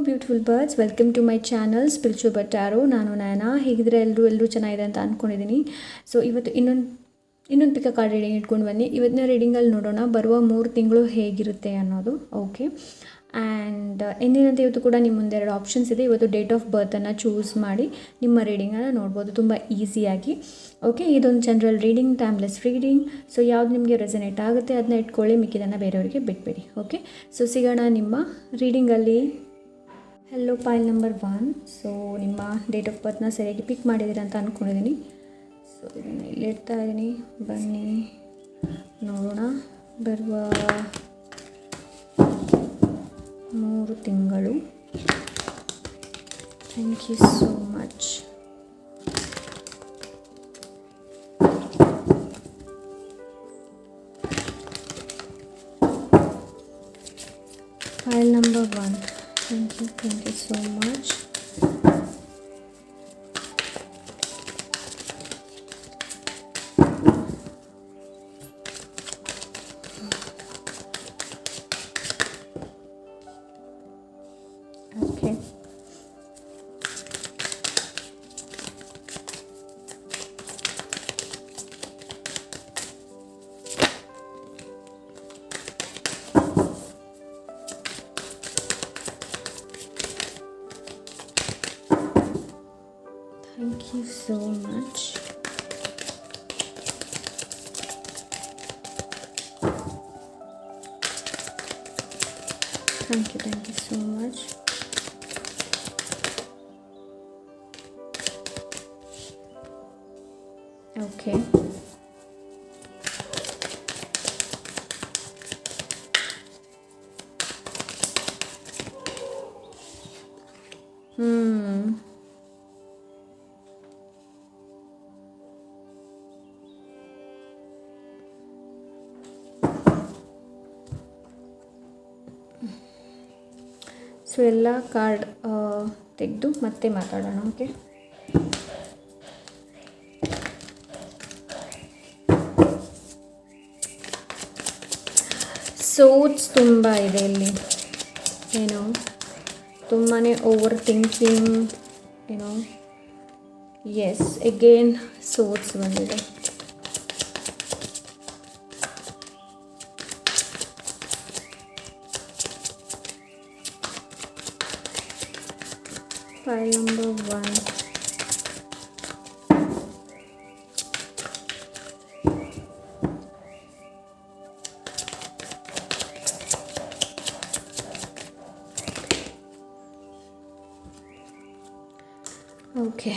Beautiful birds, welcome to my channel spiritual but tarot. ನಾನು ನಯನ. ಹೇಗಿದ್ರೆ ಎಲ್ಲರೂ ಚೆನ್ನಾಗಿದೆ ಅಂತ ಅಂದ್ಕೊಂಡಿದ್ದೀನಿ. ಸೊ ಇವತ್ತು ಇನ್ನೊಂದು ಪಿಕ ಕಾರ್ಡ್ ರೀಡಿಂಗ್ ಇಟ್ಕೊಂಡು ಬನ್ನಿ. ಇವತ್ತಿನ ರೀಡಿಂಗಲ್ಲಿ ನೋಡೋಣ ಬರುವ 3 ತಿಂಗಳು ಹೇಗಿರುತ್ತೆ ಅನ್ನೋದು. ಓಕೆ, ಆ್ಯಂಡ್ ಎಂದಿನಂತೆ ಇವತ್ತು ಕೂಡ ನಿಮ್ಮ ಮುಂದೆ 2 ಆಪ್ಷನ್ಸ್ ಇದೆ. ಇವತ್ತು ಡೇಟ್ ಆಫ್ ಬರ್ತನ್ನು ಚೂಸ್ ಮಾಡಿ ನಿಮ್ಮ ರೀಡಿಂಗನ್ನು ನೋಡ್ಬೋದು ತುಂಬ ಈಸಿಯಾಗಿ. ಓಕೆ, ಇದೊಂದು general reading, timeless reading. So ಯಾವುದು ನಿಮಗೆ ರೆಸನೇಟ್ ಆಗುತ್ತೆ ಅದನ್ನ ಇಟ್ಕೊಳ್ಳಿ, ಮಿಕ್ಕಿದನ್ನು ಬೇರೆಯವರಿಗೆ ಬಿಟ್ಬಿಡಿ. ಓಕೆ, ಸೊ ಸಿಗೋಣ ನಿಮ್ಮ ರೀಡಿಂಗಲ್ಲಿ. Hello pile number 1. ಸೊ ನಿಮ್ಮ ಡೇಟ್ ಆಫ್ ಬರ್ತ್ನ ಸರಿಯಾಗಿ ಪಿಕ್ ಮಾಡಿದ್ದೀರಾ ಅಂತ ಅಂದ್ಕೊಂಡಿದ್ದೀನಿ. ಸೊ ಇದನ್ನು ಇಲ್ಲಿ ಇಡ್ತಾ ಇದ್ದೀನಿ, ಬನ್ನಿ ನೋಡೋಣ ಬರುವ 3 ತಿಂಗಳು. Thank you so much. File number 1. Thank you so much. Okay. Thank you so much. Thank you so much. Okay. So ಎಲ್ಲ ಕಾರ್ಡ್ ತೆಗೆದು ಮತ್ತೆ ಮಾತಾಡೋಣ. ಓಕೆ, ಸೋಟ್ಸ್ ತುಂಬ ಇದೆ ಇಲ್ಲಿ. ಏನೋ ತುಂಬಾ ಓವರ್ ಥಿಂಕಿಂಗ್, ಏನೋ. ಎಸ್, ಅಗೇನ್ ಸೋಟ್ಸ್ ಬಂದಿದೆ. File number 1. Okay.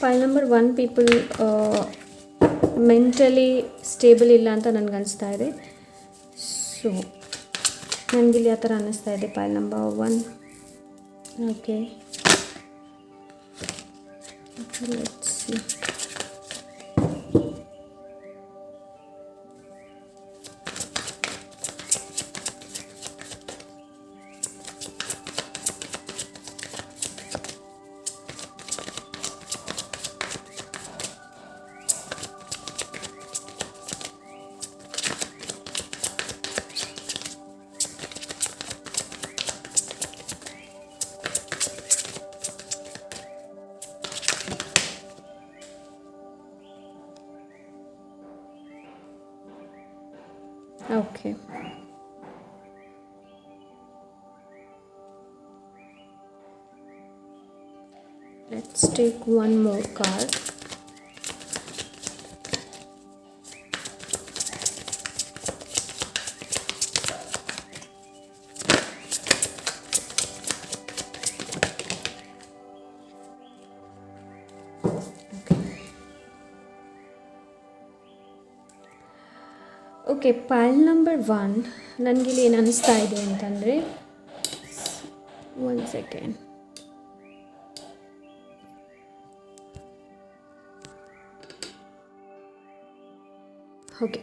File number 1 people mentally stable ಇಲ್ಲ ಅಂತ ನನಗನ್ನಿಸ್ತಾ ಇದೆ. ಸೊ ನನಗಿಲ್ಲಿ ಆ ಥರ ಅನ್ನಿಸ್ತಾ ಇದೆ. File number 1. Okay, let's see. Okay. Let's take one more card. Okay, file number 1 ನನಗಿಲ್ಲಿ ಏನು ಅನ್ನಿಸ್ತಾ ಇದೆ ಅಂತಂದರೆ, 1 second. Okay,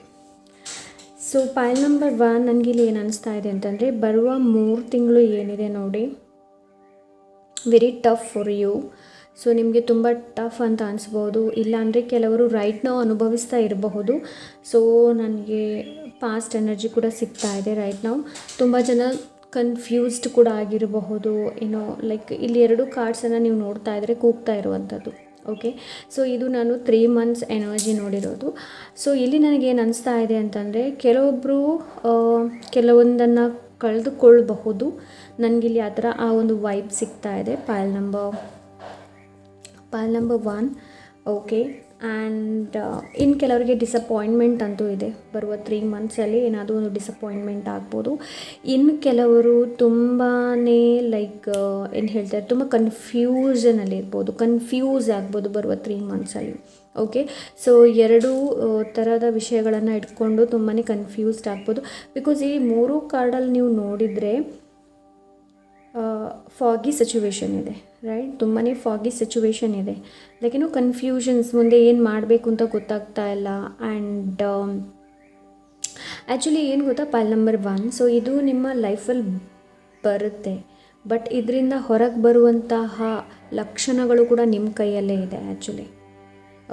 so file number 1 ನನಗಿಲ್ಲಿ ಏನು ಅನ್ನಿಸ್ತಾ ಇದೆ ಅಂತಂದರೆ, ಬರುವ 3 ತಿಂಗಳು ಏನಿದೆ ನೋಡಿ, very tough for you. So ನಿಮಗೆ ತುಂಬ ಟಫ್ ಅಂತ ಅನಿಸ್ಬೋದು, ಇಲ್ಲಾಂದರೆ ಕೆಲವರು ರೈಟ್ ನಾವು ಅನುಭವಿಸ್ತಾ ಇರಬಹುದು. ಸೊ ನನಗೆ ಪಾಸ್ಟ್ ಎನರ್ಜಿ ಕೂಡ ಸಿಗ್ತಾ ಇದೆ ರೈಟ್ ನಾವು. ತುಂಬ ಜನ ಕನ್ಫ್ಯೂಸ್ಡ್ ಕೂಡ ಆಗಿರಬಹುದು, ಏನೋ ಲೈಕ್ ಇಲ್ಲಿ 2 ಕಾರ್ಡ್ಸನ್ನು ನೀವು ನೋಡ್ತಾ ಇದ್ದರೆ ಕೂಗ್ತಾ ಇರುವಂಥದ್ದು. ಓಕೆ, ಸೊ ಇದು ನಾನು 3 ಮಂತ್ಸ್ ಎನರ್ಜಿ ನೋಡಿರೋದು. ಸೊ ಇಲ್ಲಿ ನನಗೇನು ಅನಿಸ್ತಾ ಇದೆ ಅಂತಂದರೆ, ಕೆಲವೊಬ್ಬರು ಕೆಲವೊಂದನ್ನು ಕಳೆದುಕೊಳ್ಳಬಹುದು. ನನಗಿಲ್ಲಿ ಆ ಥರ ಆ ಒಂದು ವೈಬ್ ಸಿಗ್ತಾ ಇದೆ ಪೈಲ್ ನಂಬರ್ 1. ಓಕೆ, ಆ್ಯಂಡ್ ಇನ್ನು ಕೆಲವರಿಗೆ ಡಿಸಪಾಯಿಂಟ್ಮೆಂಟ್ ಅಂತೂ ಇದೆ. ಬರುವ 3 ಮಂತ್ಸಲ್ಲಿ ಏನಾದರೂ ಒಂದು ಡಿಸಪಾಯಿಂಟ್ಮೆಂಟ್ ಆಗ್ಬೋದು. ಇನ್ನು ಕೆಲವರು ತುಂಬಾ ಲೈಕ್ ಏನು ಹೇಳ್ತಾರೆ, ತುಂಬ ಕನ್ಫ್ಯೂಸ್ ಆಗ್ಬೋದು ಬರುವ 3 ಮಂತ್ಸಲ್ಲಿ. ಓಕೆ, ಸೊ 2 ಥರದ ವಿಷಯಗಳನ್ನು ಇಟ್ಕೊಂಡು ತುಂಬಾ ಕನ್ಫ್ಯೂಸ್ಡ್ ಆಗ್ಬೋದು. ಬಿಕಾಸ್ ಈ 3 ಕಾರ್ಡಲ್ಲಿ ನೀವು ನೋಡಿದರೆ ಫಾಗಿ ಸಿಚುವೇಶನ್ ಇದೆ, ರೈಟ್? ತುಂಬಾ ಫಾಗಿ ಸಿಚುವೇಶನ್ ಇದೆ. ಲೈಕ್ ಕನ್ಫ್ಯೂಷನ್ಸ್, ಮುಂದೆ ಏನು ಮಾಡಬೇಕು ಅಂತ ಗೊತ್ತಾಗ್ತಾ ಇಲ್ಲ. ಆ್ಯಂಡ್ ಆ್ಯಕ್ಚುಲಿ ಏನು ಗೊತ್ತಾ, ಪೈಲ್ ನಂಬರ್ 1, ಸೊ ಇದು ನಿಮ್ಮ ಲೈಫಲ್ಲಿ ಬರುತ್ತೆ, ಬಟ್ ಇದರಿಂದ ಹೊರಗೆ ಬರುವಂತಹ ಲಕ್ಷಣಗಳು ಕೂಡ ನಿಮ್ಮ ಕೈಯಲ್ಲೇ ಇದೆ ಆ್ಯಕ್ಚುಲಿ.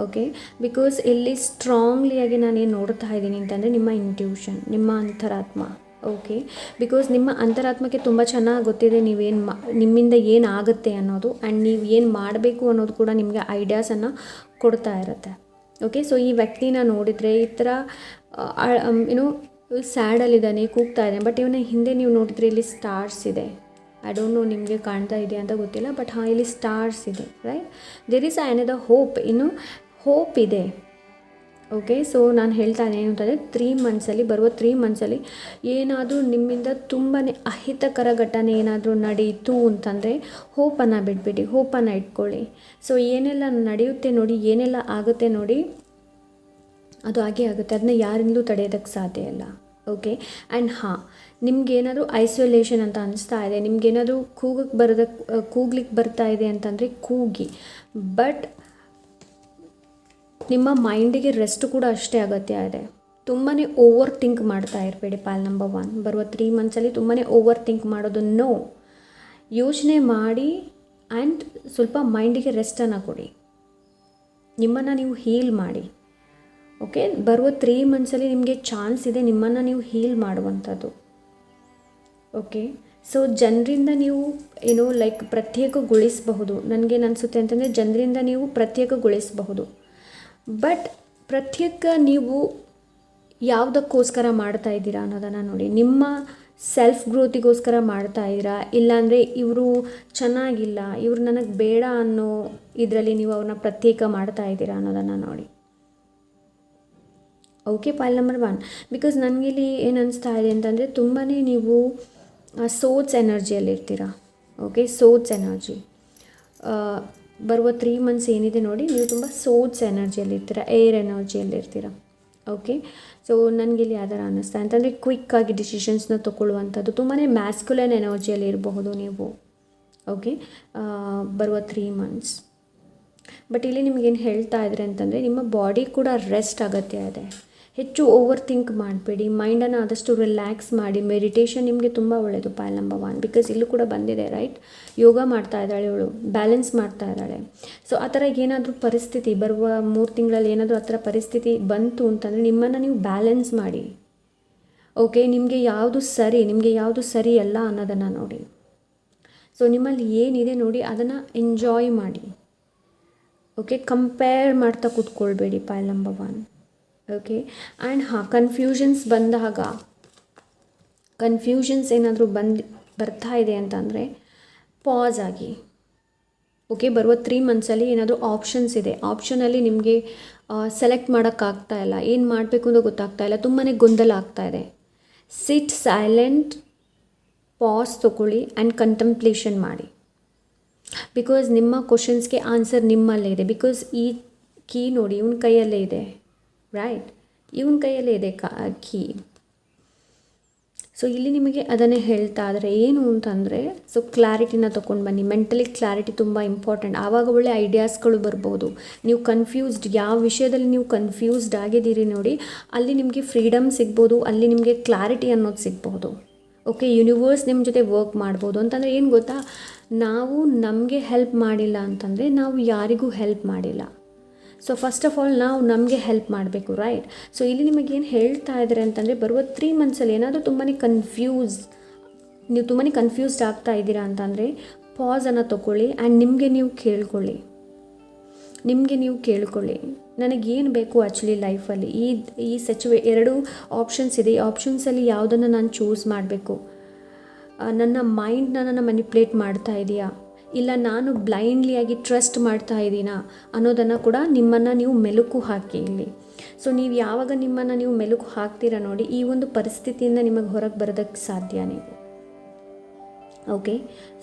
ಓಕೆ, ಬಿಕಾಸ್ ಇಲ್ಲಿ ಸ್ಟ್ರಾಂಗ್ಲಿಯಾಗಿ ನಾನೇನು ನೋಡ್ತಾ ಇದ್ದೀನಿ ಅಂತಂದರೆ, ನಿಮ್ಮ ಇಂಟ್ಯೂಷನ್, ನಿಮ್ಮ ಅಂತರಾತ್ಮ. ಓಕೆ, ಬಿಕಾಸ್ ನಿಮ್ಮ ಅಂತರಾತ್ಮಕ್ಕೆ ತುಂಬ ಚೆನ್ನಾಗಿ ಗೊತ್ತಿದೆ ನಿಮ್ಮಿಂದ ಏನಾಗುತ್ತೆ ಅನ್ನೋದು, ಆ್ಯಂಡ್ ನೀವು ಏನು ಮಾಡಬೇಕು ಅನ್ನೋದು ಕೂಡ ನಿಮಗೆ ಐಡಿಯಾಸನ್ನು ಕೊಡ್ತಾ ಇರುತ್ತೆ. ಓಕೆ, ಸೊ ಈ ವ್ಯಕ್ತಿನ ನೋಡಿದರೆ ಈ ಥರ ಸ್ಯಾಡಲ್ಲಿದ್ದಾನೆ, ಕೂಗ್ತಾ ಇದ್ದಾನೆ, ಬಟ್ ಇವನ ಹಿಂದೆ ನೀವು ನೋಡಿದರೆ ಇಲ್ಲಿ ಸ್ಟಾರ್ಸ್ ಇದೆ. ಐ ಡೋಂಟ್ ನೋ ನಿಮಗೆ ಕಾಣ್ತಾ ಇದೆ ಅಂತ ಗೊತ್ತಿಲ್ಲ, ಬಟ್ ಇಲ್ಲಿ ಸ್ಟಾರ್ಸ್ ಇದೆ, right? There is another hope, ಇನ್ನು ಹೋಪ್ ಇದೆ. ಓಕೆ, ಸೊ ನಾನು ಹೇಳ್ತಾ ಇದ್ದೇನೆ ಏನು ಅಂತಂದರೆ, 3 ಮಂತ್ಸಲ್ಲಿ, ಬರುವ 3 ಮಂತ್ಸಲ್ಲಿ ಏನಾದರೂ ನಿಮ್ಮಿಂದ ತುಂಬಾ ಅಹಿತಕರ ಘಟನೆ ಏನಾದರೂ ನಡೀತು ಅಂತಂದರೆ ಹೋಪನ್ನು ಬಿಟ್ಬಿಡಿ, ಹೋಪನ್ನು ಇಟ್ಕೊಳ್ಳಿ. ಸೊ ಏನೆಲ್ಲ ನಡೆಯುತ್ತೆ ನೋಡಿ, ಏನೆಲ್ಲ ಆಗುತ್ತೆ ನೋಡಿ, ಅದು ಹಾಗೇ ಆಗುತ್ತೆ. ಅದನ್ನ ಯಾರಿಂದಲೂ ತಡೆಯೋದಕ್ಕೆ ಸಾಧ್ಯ ಇಲ್ಲ. ಓಕೆ, ಆ್ಯಂಡ್ ನಿಮ್ಗೇನಾದರೂ ಐಸೋಲೇಷನ್ ಅಂತ ಅನಿಸ್ತಾ ಇದೆ, ನಿಮ್ಗೇನಾದರೂ ಕೂಗ್ಲಿಕ್ಕೆ ಬರ್ತಾ ಇದೆ ಅಂತಂದರೆ ಕೂಗಿ, ಬಟ್ ನಿಮ್ಮ ಮೈಂಡಿಗೆ ರೆಸ್ಟ್ ಕೂಡ ಅಷ್ಟೇ ಅಗತ್ಯ ಇದೆ. ತುಂಬಾ ಓವರ್ ಥಿಂಕ್ ಮಾಡ್ತಾ ಇರಬೇಡಿ ಪೈಲ್ ನಂಬರ್ 1. ಬರುವ 3 ಮಂತ್ಸಲ್ಲಿ ತುಂಬಾ ಓವರ್ ಥಿಂಕ್ ಮಾಡೋದು ನೋ. ಯೋಚನೆ ಮಾಡಿ ಆ್ಯಂಡ್ ಸ್ವಲ್ಪ ಮೈಂಡಿಗೆ ರೆಸ್ಟನ್ನು ಕೊಡಿ, ನಿಮ್ಮನ್ನು ನೀವು ಹೀಲ್ ಮಾಡಿ. ಓಕೆ, ಬರುವ 3 ಮಂತ್ಸಲ್ಲಿ ನಿಮಗೆ ಚಾನ್ಸ್ ಇದೆ ನಿಮ್ಮನ್ನು ನೀವು ಹೀಲ್ ಮಾಡುವಂಥದ್ದು. ಓಕೆ, ಸೊ ಜನರಿಂದ ನೀವು ಲೈಕ್ ಪ್ರತ್ಯೇಕಗೊಳಿಸಬಹುದು. ನನಗೇನು ಅನಿಸುತ್ತೆ ಅಂತಂದರೆ, ಜನರಿಂದ ನೀವು ಪ್ರತ್ಯೇಕಗೊಳಿಸಬಹುದು, ಬಟ್ ಪ್ರತ್ಯೇಕ ನೀವು ಯಾವುದಕ್ಕೋಸ್ಕರ ಮಾಡ್ತಾ ಇದ್ದೀರಾ ಅನ್ನೋದನ್ನು ನೋಡಿ. ನಿಮ್ಮ ಸೆಲ್ಫ್ ಗ್ರೋತಿಗೋಸ್ಕರ ಮಾಡ್ತಾ ಇದ್ದೀರಾ, ಇಲ್ಲಾಂದರೆ ಇವರು ಚೆನ್ನಾಗಿಲ್ಲ, ಇವ್ರು ನನಗೆ ಬೇಡ ಅನ್ನೋ ಇದರಲ್ಲಿ ನೀವು ಅವ್ರನ್ನ ಪ್ರತ್ಯೇಕ ಮಾಡ್ತಾ ಇದ್ದೀರಾ ಅನ್ನೋದನ್ನು ನೋಡಿ. ಓಕೆ, ಪೈಲ್ ನಂಬರ್ 1, ಬಿಕಾಸ್ ನನಗಿಲ್ಲಿ ಏನು ಅನಿಸ್ತಾ ಇದೆ ಅಂತಂದರೆ, ತುಂಬಾ ನೀವು ಸೋರ್ಸ್ ಎನರ್ಜಿಯಲ್ಲಿರ್ತೀರ. ಓಕೆ, ಸೋರ್ಸ್ ಎನರ್ಜಿ ಬರುವ 3 ಮಂತ್ಸ್ ಏನಿದೆ ನೋಡಿ, ನೀವು ತುಂಬ ಸೋರ್ಸ್ ಎನರ್ಜಿಯಲ್ಲಿರ್ತೀರ, ಏರ್ ಎನರ್ಜಿಯಲ್ಲಿರ್ತೀರ. ಓಕೆ, ಸೊ ನನಗಿಲ್ಲಿ ಯಾವ ಥರ ಅನ್ನಿಸ್ತಾ ಅಂತಂದರೆ, ಕ್ವಿಕ್ಕಾಗಿ ಡಿಸಿಷನ್ಸ್ನ ತೊಗೊಳ್ಳುವಂಥದ್ದು, ತುಂಬಾ ಮ್ಯಾಸ್ಕ್ಯುಲನ್ ಎನರ್ಜಿಯಲ್ಲಿ ಇರಬಹುದು ನೀವು. ಓಕೆ, ಬರುವ 3 ಮಂತ್ಸ್. ಬಟ್ ಇಲ್ಲಿ ನಿಮಗೇನು ಹೇಳ್ತಾ ಇದ್ದಾರೆ ಅಂತಂದರೆ, ನಿಮ್ಮ ಬಾಡಿ ಕೂಡ ರೆಸ್ಟ್ ಅಗತ್ಯ ಇದೆ. ಹೆಚ್ಚು ಓವರ್ ಥಿಂಕ್ ಮಾಡಬೇಡಿ, ಮೈಂಡನ್ನು ಆದಷ್ಟು ರಿಲ್ಯಾಕ್ಸ್ ಮಾಡಿ. ಮೆಡಿಟೇಷನ್ ನಿಮಗೆ ತುಂಬ ಒಳ್ಳೆಯದು ಪೈಲ್ ನಂಬರ್ 1, ಬಿಕಾಸ್ ಇಲ್ಲೂ ಕೂಡ ಬಂದಿದೆ, ರೈಟ್? ಯೋಗ ಮಾಡ್ತಾ ಇದ್ದಾಳೆ ಇವಳು, ಬ್ಯಾಲೆನ್ಸ್ ಮಾಡ್ತಾ ಇದ್ದಾಳೆ. ಸೊ ಆ ಥರ ಏನಾದರೂ ಪರಿಸ್ಥಿತಿ ಬರುವ 3 ತಿಂಗಳಲ್ಲಿ ಏನಾದರೂ ಆ ಥರ ಪರಿಸ್ಥಿತಿ ಬಂತು ಅಂತಂದರೆ, ನಿಮ್ಮನ್ನು ನೀವು ಬ್ಯಾಲೆನ್ಸ್ ಮಾಡಿ. ಓಕೆ, ನಿಮಗೆ ಯಾವುದು ಸರಿ, ನಿಮಗೆ ಯಾವುದು ಸರಿ ಅಲ್ಲ ಅನ್ನೋದನ್ನು ನೋಡಿ. ಸೊ ನಿಮ್ಮಲ್ಲಿ ಏನಿದೆ ನೋಡಿ, ಅದನ್ನು ಎಂಜಾಯ್ ಮಾಡಿ. ಓಕೆ, ಕಂಪೇರ್ ಮಾಡ್ತಾ ಕೂತ್ಕೊಳ್ಬೇಡಿ pile number 1. Okay, and confusions ಬಂದಾಗ, ಕನ್ಫ್ಯೂಷನ್ಸ್ ಏನಾದರೂ ಬರ್ತಾ ಇದೆ ಅಂತಂದರೆ ಪಾಸ್ ಆಗಿ. ಓಕೆ, ಬರುವ 3 ಮಂತ್ಸಲ್ಲಿ ಏನಾದರೂ ಆಪ್ಷನ್ಸ್ ಇದೆ, ಆಪ್ಷನಲ್ಲಿ ನಿಮಗೆ ಸೆಲೆಕ್ಟ್ ಮಾಡೋಕ್ಕಾಗ್ತಾ ಇಲ್ಲ, ಏನು ಮಾಡಬೇಕು ಅಂತ ಗೊತ್ತಾಗ್ತಾ ಇಲ್ಲ, ತುಂಬಾ ಗೊಂದಲ ಆಗ್ತಾ ಇದೆ. ಸಿಟ್ ಸೈಲೆಂಟ್, ಪಾಸ್ ತೊಗೊಳ್ಳಿ ಆ್ಯಂಡ್ ಕಂಟಂಪ್ಲೇಷನ್ ಮಾಡಿ. ಬಿಕಾಸ್ ನಿಮ್ಮ ಕ್ವಶನ್ಸ್ಗೆ ಆನ್ಸರ್ ನಿಮ್ಮಲ್ಲೇ ಇದೆ. ಬಿಕಾಸ್ ಈ ಕೀ ನೋಡಿ, ಇವನ ಕೈಯಲ್ಲೇ ಇದೆ, ರೈಟ್? ಇವನ ಕೈಯಲ್ಲೇ ಇದೆ ಕೀ. ಸೊ ಇಲ್ಲಿ ನಿಮಗೆ ಅದನ್ನೇ ಹೇಳ್ತಾ ಆದರೆ ಏನು ಅಂತಂದರೆ, ಸೊ ಕ್ಲಾರಿಟಿನ ತೊಗೊಂಡು ಬನ್ನಿ. ಮೆಂಟಲಿ ಕ್ಲಾರಿಟಿ ತುಂಬ ಇಂಪಾರ್ಟೆಂಟ್. ಆವಾಗ ಒಳ್ಳೆ ಐಡಿಯಾಸ್ಗಳು ಬರ್ಬೋದು. ನೀವು ಕನ್ಫ್ಯೂಸ್ಡ್, ಯಾವ ವಿಷಯದಲ್ಲಿ ನೀವು ಕನ್ಫ್ಯೂಸ್ಡ್ ಆಗಿದ್ದೀರಿ ನೋಡಿ, ಅಲ್ಲಿ ನಿಮಗೆ ಫ್ರೀಡಮ್ ಸಿಗ್ಬೋದು, ಅಲ್ಲಿ ನಿಮಗೆ ಕ್ಲಾರಿಟಿ ಅನ್ನೋದು ಸಿಗ್ಬೋದು. ಓಕೆ, ಯೂನಿವರ್ಸ್ ನಿಮ್ಮ ಜೊತೆ ವರ್ಕ್ ಮಾಡ್ಬೋದು. ಅಂತಂದರೆ ಏನು ಗೊತ್ತಾ, ನಾವು ನಮಗೆ ಹೆಲ್ಪ್ ಮಾಡಿಲ್ಲ ಅಂತಂದರೆ ನಾವು ಯಾರಿಗೂ ಹೆಲ್ಪ್ ಮಾಡಿಲ್ಲ. ಸೊ ಫಸ್ಟ್ ಆಫ್ ಆಲ್ ನಾವು ನಮಗೆ ಹೆಲ್ಪ್ ಮಾಡಬೇಕು, ರೈಟ್? ಸೊ ಇಲ್ಲಿ ನಿಮಗೇನು ಹೇಳ್ತಾ ಇದ್ದಾರೆ ಅಂತಂದರೆ, ಬರುವ 3 ಮಂತ್ಸಲ್ಲಿ ಏನಾದರೂ ನೀವು ತುಂಬಾ ಕನ್ಫ್ಯೂಸ್ಡ್ ಆಗ್ತಾ ಇದ್ದೀರಾ ಅಂತಂದರೆ ಪಾಸನ್ನು ತೊಗೊಳ್ಳಿ ಆ್ಯಂಡ್ ನಿಮಗೆ ನೀವು ಕೇಳ್ಕೊಳ್ಳಿ ನನಗೇನು ಬೇಕು ಆ್ಯಕ್ಚುಲಿ ಲೈಫಲ್ಲಿ. ಈ 2 ಆಪ್ಷನ್ಸ್ ಇದೆ. ಈ ಆಪ್ಷನ್ಸಲ್ಲಿ ಯಾವುದನ್ನು ನಾನು ಚೂಸ್ ಮಾಡಬೇಕು? ನನ್ನ ಮೈಂಡ್ನ ನಾನು ಮ್ಯಾನಿಪ್ಯುಲೇಟ್ ಮಾಡ್ತಾ ಇದೆಯಾ, ಇಲ್ಲ ನಾನು ಬ್ಲೈಂಡ್ಲಿಯಾಗಿ ಟ್ರಸ್ಟ್ ಮಾಡ್ತಾ ಇದ್ದೀನಾ ಅನ್ನೋದನ್ನು ಕೂಡ ನಿಮ್ಮನ್ನು ನೀವು ಮೆಲುಕು ಹಾಕಿ ಇಲ್ಲಿ. ಸೊ ನೀವು ಯಾವಾಗ ನಿಮ್ಮನ್ನು ನೀವು ಮೆಲುಕು ಹಾಕ್ತೀರಾ ನೋಡಿ, ಈ ಒಂದು ಪರಿಸ್ಥಿತಿಯಿಂದ ನಿಮಗೆ ಹೊರಗೆ ಬರೋದಕ್ಕೆ ಸಾಧ್ಯ ನೀವು. ಓಕೆ,